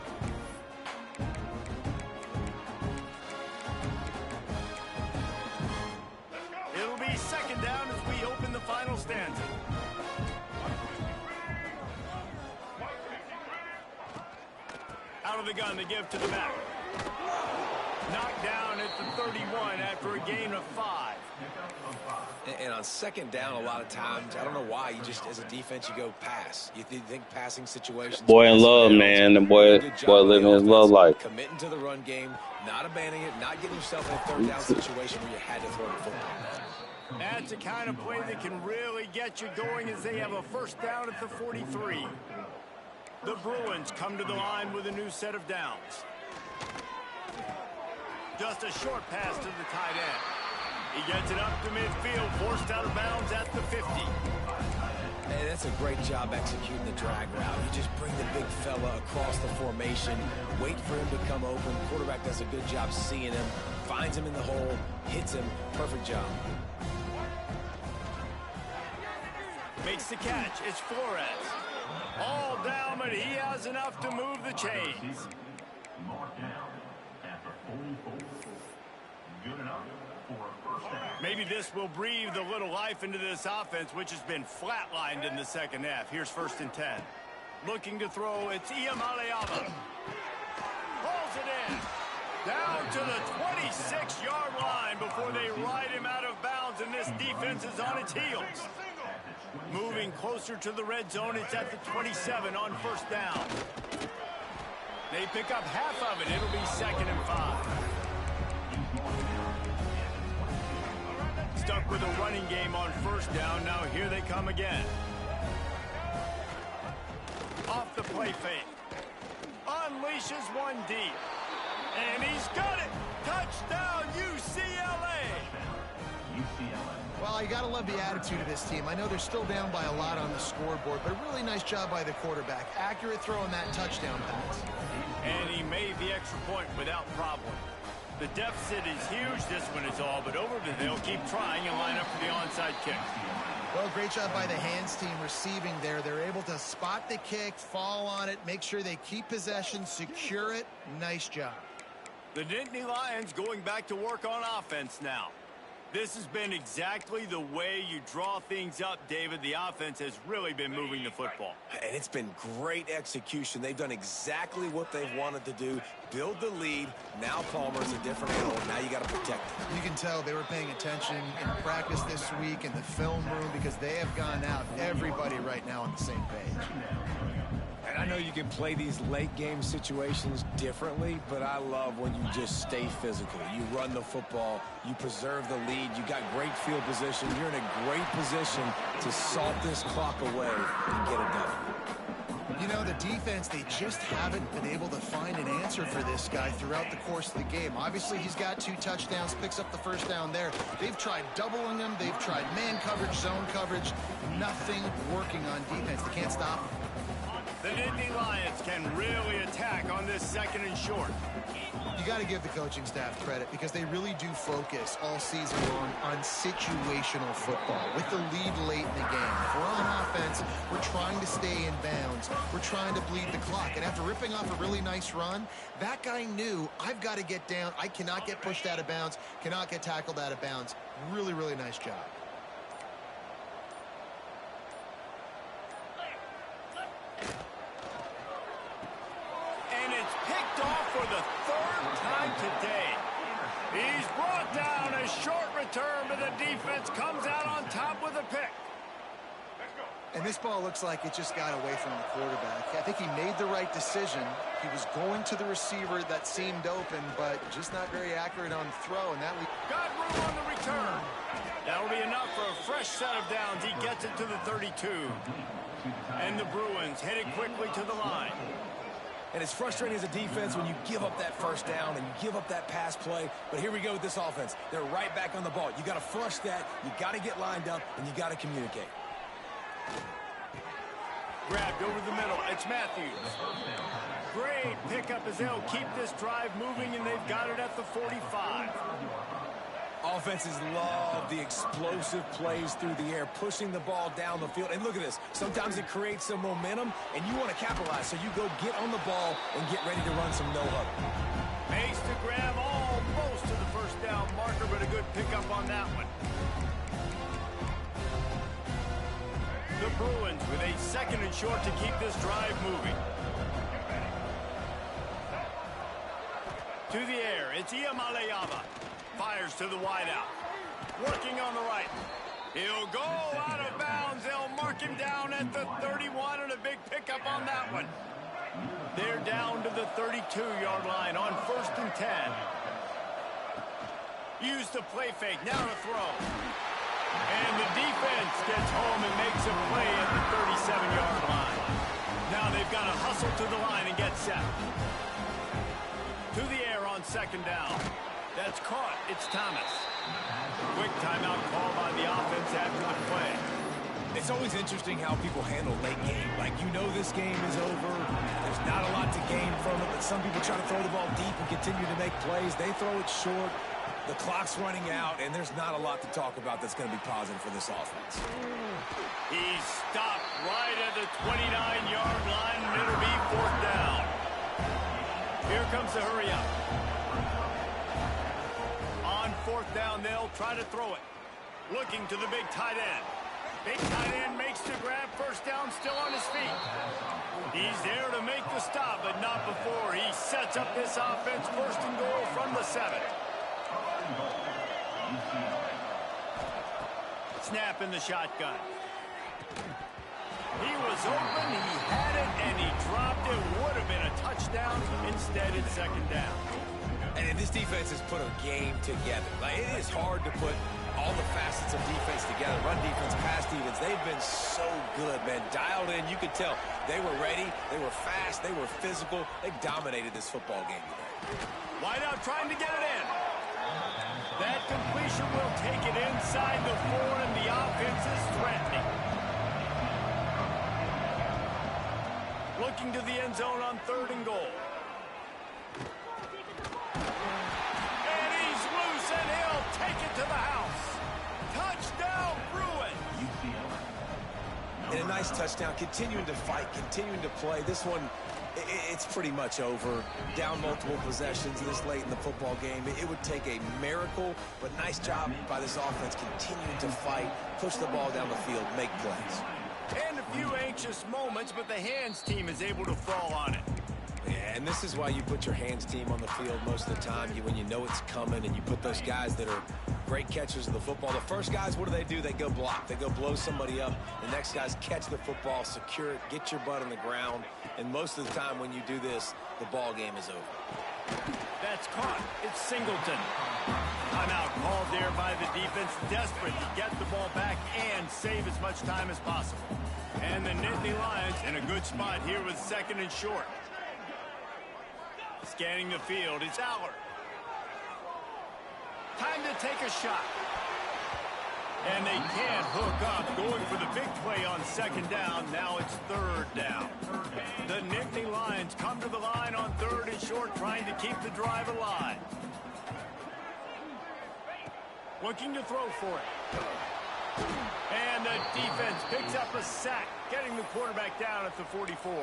It'll be second down as we open the final stanza. Out of the gun, they give to the back. Knocked down at the 31 after a gain of 5. And on second down, a lot of times, I don't know why, you just, as a defense, you go pass. You think passing situations. Boy in love, man. The boy living his love life. Committing to the run game, not abandoning it, not getting yourself in a third down situation where you had to throw the football. That's a kind of play that can really get you going as they have a first down at the 43. The Bruins come to the line with a new set of downs. Just a short pass to the tight end. He gets it up to midfield, forced out of bounds at the 50. Hey, that's a great job executing the drag route. You just bring the big fella across the formation, wait for him to come open. Quarterback does a good job seeing him, finds him in the hole, hits him. Perfect job. Makes the catch. It's Flores. All down, but he has enough to move the chains. Maybe this will breathe a little life into this offense, which has been flatlined in the second half. Here's 1st and 10. Looking to throw, it's Iamaleava. Pulls it in. Down to the 26-yard line before they ride him out of bounds, and this defense is on its heels. Moving closer to the red zone, it's at the 27 on first down. They pick up half of it. It'll be 2nd and 5. Stuck with a running game on first down. Now here they come again. Off the play fake. Unleashes one deep. And he's got it. Touchdown, UCLA. Well, you got to love the attitude of this team. I know they're still down by a lot on the scoreboard, but a really nice job by the quarterback. Accurate throw on that touchdown pass. And he made the extra point without problem. The deficit is huge. This one is all but over, but they'll keep trying and line up for the onside kick. Well, great job by the hands team receiving there. They're able to spot the kick, fall on it, make sure they keep possession, secure it. Nice job. The Nittany Lions going back to work on offense now. This has been exactly the way you draw things up, David. The offense has really been moving the football. And it's been great execution. They've done exactly what they've wanted to do. Build the lead. Now Palmer's a different animal. Now you got to protect him. You can tell they were paying attention in practice this week in the film room because they have gone out, everybody right now on the same page. And I know you can play these late game situations differently, but I love when you just stay physical. You run the football, you preserve the lead, you got great field position. You're in a great position to salt this clock away and get it done. You know, the defense, they just haven't been able to find an answer for this guy throughout the course of the game. Obviously, he's got 2 touchdowns, picks up the first down there. They've tried doubling him. They've tried man coverage, zone coverage. Nothing working on defense. They can't stop him. The Nittany Lions can really attack on this 2nd and short. You got to give the coaching staff credit because they really do focus all season long on situational football with the lead late in the game. If we're on offense, we're trying to stay in bounds. We're trying to bleed the clock. And after ripping off a really nice run, that guy knew, I've got to get down. I cannot get pushed out of bounds, cannot get tackled out of bounds. Really, really nice job. For the 3rd time today. He's brought down a short return, but the defense comes out on top with a pick. And this ball looks like it just got away from the quarterback. I think he made the right decision. He was going to the receiver that seemed open, but just not very accurate on the throw. And that got room on the return. That'll be enough for a fresh set of downs. He gets it to the 32. And the Bruins headed quickly to the line. And it's frustrating as a defense when you give up that first down and you give up that pass play. But here we go with this offense. They're right back on the ball. You got to flush that. You got to get lined up, and you got to communicate. Grabbed over the middle. It's Matthews. Great pickup as they'll keep this drive moving, and they've got it at the 45. Offenses love the explosive plays through the air, pushing the ball down the field. And look at this. Sometimes it creates some momentum, and you want to capitalize. So you go get on the ball and get ready to run some no-huddle. Makes the grab almost to the first down marker, but a good pickup on that one. The Bruins with a 2nd and short to keep this drive moving. To the air, it's Iamaleava. Fires to the wideout. Working on the right. He'll go out of bounds. They'll mark him down at the 31 and a big pickup on that one. They're down to the 32-yard line on 1st and 10. Use the play fake. Now to throw. And the defense gets home and makes a play at the 37-yard line. Now they've got to hustle to the line and get set. To the air on 2nd down. That's caught. It's Thomas. Quick timeout call by the offense after the play. It's always interesting how people handle late game. Like, you know this game is over. There's not a lot to gain from it, but some people try to throw the ball deep and continue to make plays. They throw it short. The clock's running out, and there's not a lot to talk about that's going to be positive for this offense. He's stopped right at the 29-yard line, and it'll be 4th down. Here comes the hurry up. On 4th down, they'll try to throw it. Looking to the big tight end. Big tight end makes the grab. First down, still on his feet. He's there to make the stop, but not before. He sets up this offense 1st and goal from the 7. Snap in the shotgun. He was open, he had it, and he dropped it. Would have been a touchdown. Instead, it's second down. And this defense has put a game together. Like, it is hard to put all the facets of defense together. Run defense, pass defense. They've been so good, man. Dialed in. You could tell they were ready. They were fast. They were physical. They dominated this football game today. Wideout trying to get it in. That completion will take it inside the 4, and the offense is threatening. Looking to the end zone on 3rd and goal. And he's loose, and he'll take it to the house. Touchdown, Bruin. And a nice touchdown. Continuing to fight, continuing to play. This one, it's pretty much over. Down multiple possessions this late in the football game. It would take a miracle, but nice job by this offense continuing to fight, push the ball down the field, make plays. And a few anxious moments, but the hands team is able to fall on it. Yeah, and this is why you put your hands team on the field most of the time. When you know it's coming, and you put those guys that are great catchers of the football. The first guys, what do? They go block. They go blow somebody up. The next guys catch the football, secure it, get your butt on the ground. And most of the time when you do this, the ball game is over. That's caught. It's Singleton. Timeout called there by the defense, desperate to get the ball back and save as much time as possible. And the Nittany Lions in a good spot here with 2nd and short. Scanning the field, it's Aller. Time to take a shot. And they can't hook up, going for the big play on 2nd down. Now it's 3rd down. The Nittany Lions come to the line on 3rd and short, trying to keep the drive alive. Looking to throw for it. And the defense picks up a sack, getting the quarterback down at the 44.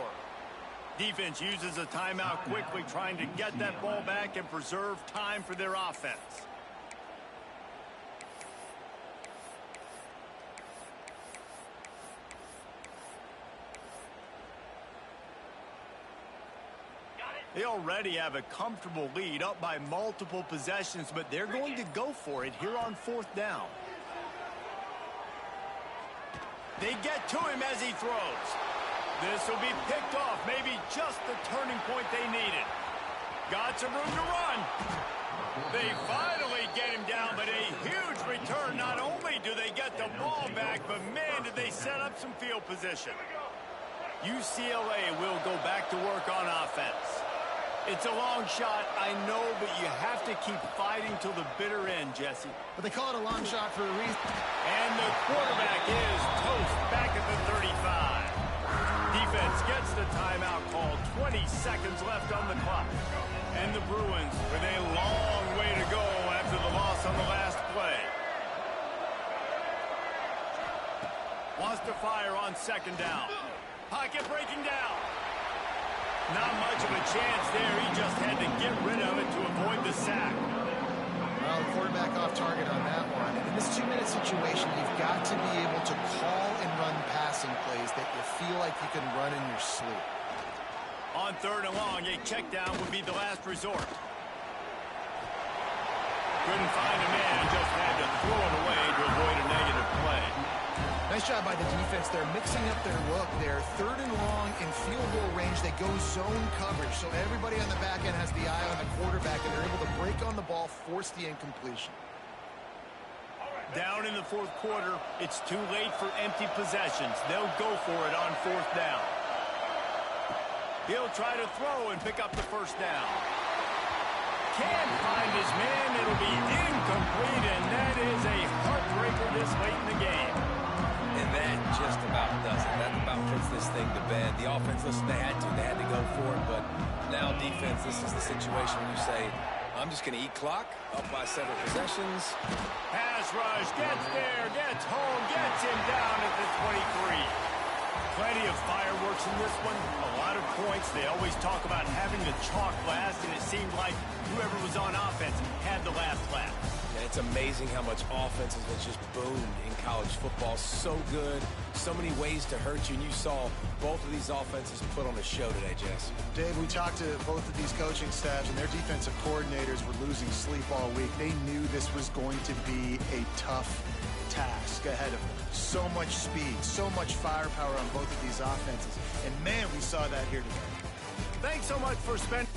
Defense uses a timeout quickly, trying to get that ball back and preserve time for their offense. They already have a comfortable lead, up by multiple possessions, but they're going to go for it here on 4th down. They get to him as he throws. This will be picked off, maybe just the turning point they needed. Got some room to run. They finally get him down, but a huge return. Not only do they get the ball back, but man, did they set up some field position. UCLA will go back to work on offense. It's a long shot, I know, but you have to keep fighting till the bitter end, Jesse. But they call it a long shot for a reason. And the quarterback is toast back at the 35. Defense gets the timeout called. 20 seconds left on the clock. And the Bruins with a long way to go after the loss on the last play. Wants to fire on 2nd down. Pocket breaking down. Not much of a chance there. He just had to get rid of it to avoid the sack. Well, the quarterback off target on that one. And in this 2-minute situation, you've got to be able to call and run passing plays that you feel like you can run in your sleep. On 3rd and long, a check down would be the last resort. Couldn't find a man, just had to throw it away to avoid a negative play. Nice job by the defense. They're mixing up their look. They're 3rd and long in field goal range. They go zone coverage, so everybody on the back end has the eye on the quarterback, and they're able to break on the ball, force the incompletion. Down in the 4th quarter, it's too late for empty possessions. They'll go for it on 4th down. He'll try to throw and pick up the 1st down. Can't find his man. It'll be incomplete, and that is a heartbreaker this late in the game. And that just about does it. That about puts this thing to bed. The offense, listen, they had to go for it, but now defense, this is the situation where you say, I'm just going to eat clock, up by several possessions. Pass rush, gets there, gets home, gets him down at the 23. Plenty of fireworks in this one, a lot of points. They always talk about having the chalk last, and it seemed like whoever was on offense had the last laugh. Yeah, it's amazing how much offense has just boomed in college football. So good, so many ways to hurt you, and you saw both of these offenses put on a show today, Jess. Dave, we talked to both of these coaching staffs, and their defensive coordinators were losing sleep all week. They knew this was going to be a tough task ahead of them. So much speed, so much firepower on both of these offenses. And man, we saw that here today. Thanks so much for spending...